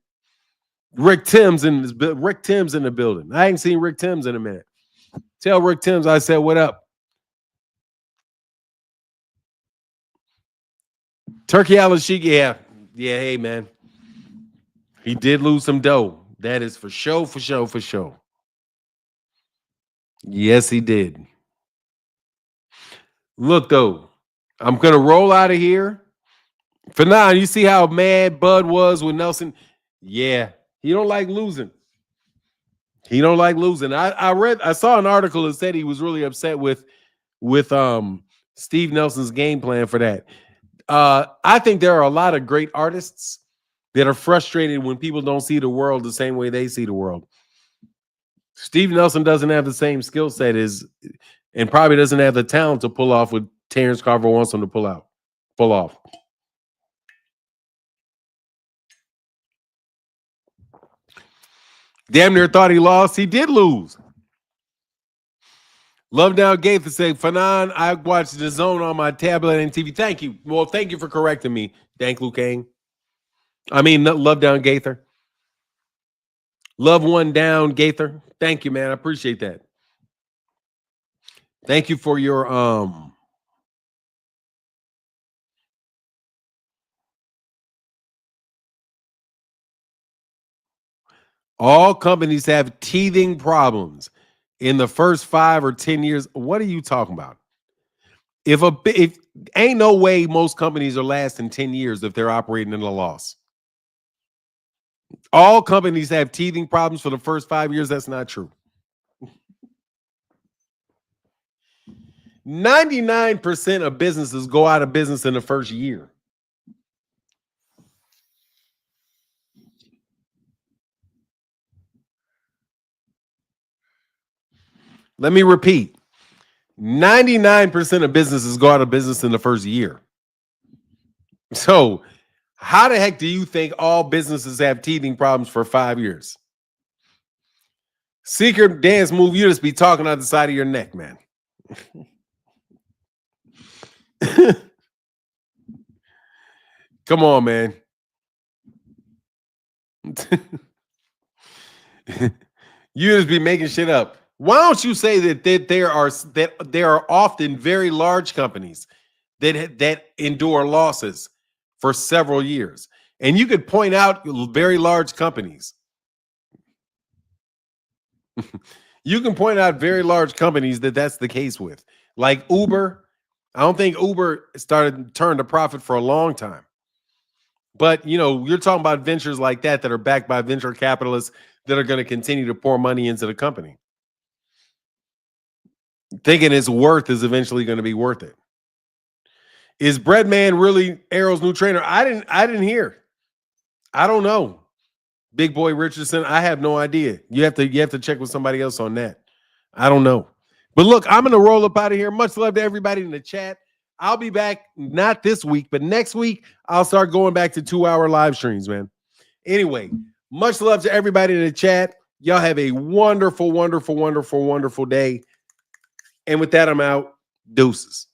Rick Timms in the building. I ain't seen Rick Timms in a minute. Tell Rick Timms I said what up. Turkey Al-Sheikh, yeah, hey man. He did lose some dough. That is for sure. Yes, he did. Look though. I'm going to roll out of here. For now, you see how mad Bud was with Nelson? Yeah, he don't like losing. I saw an article that said he was really upset with Steve Nelson's game plan for that. I think there are a lot of great artists that are frustrated when people don't see the world the same way they see the world. Steve Nelson doesn't have the same skill set and probably doesn't have the talent to pull off what Terrence Crawford wants him to pull off. Damn near thought he lost. He did lose. Love Down Gaither said, Fanon, I watched DAZN on my tablet and TV. Thank you. Well, thank you for correcting me, Dank Lucane. I mean, Love Down Gaither. Love One Down Gaither. Thank you, man. I appreciate that. Thank you for your all companies have teething problems in the first 5 or 10 years. What are you talking about? If ain't no way most companies are lasting 10 years if they're operating in a loss. All companies have teething problems for the first 5 years. That's not true. 99% of businesses go out of business in the first year. Let me repeat. 99% of businesses go out of business in the first year. So, how the heck do you think all businesses have teething problems for 5 years? Secret dance move, you just be talking out the side of your neck, man. Come on, man. You just be making shit up. Why don't you say that there are often very large companies that endure losses for several years, and you could point out very large companies. You can point out very large companies that's the case with, like Uber. I don't think Uber turned a profit for a long time. But, you're talking about ventures like that are backed by venture capitalists that are going to continue to pour money into the company, thinking its worth is eventually going to be worth it. Is Breadman really Errol's new trainer? I didn't hear. I don't know. Big Boy Richardson, I have no idea. You have to check with somebody else on that. I don't know. But look, I'm going to roll up out of here. Much love to everybody in the chat. I'll be back not this week, but next week I'll start going back to 2-hour live streams, man. Anyway, much love to everybody in the chat. Y'all have a wonderful, wonderful, wonderful, wonderful day. And with that, I'm out. Deuces.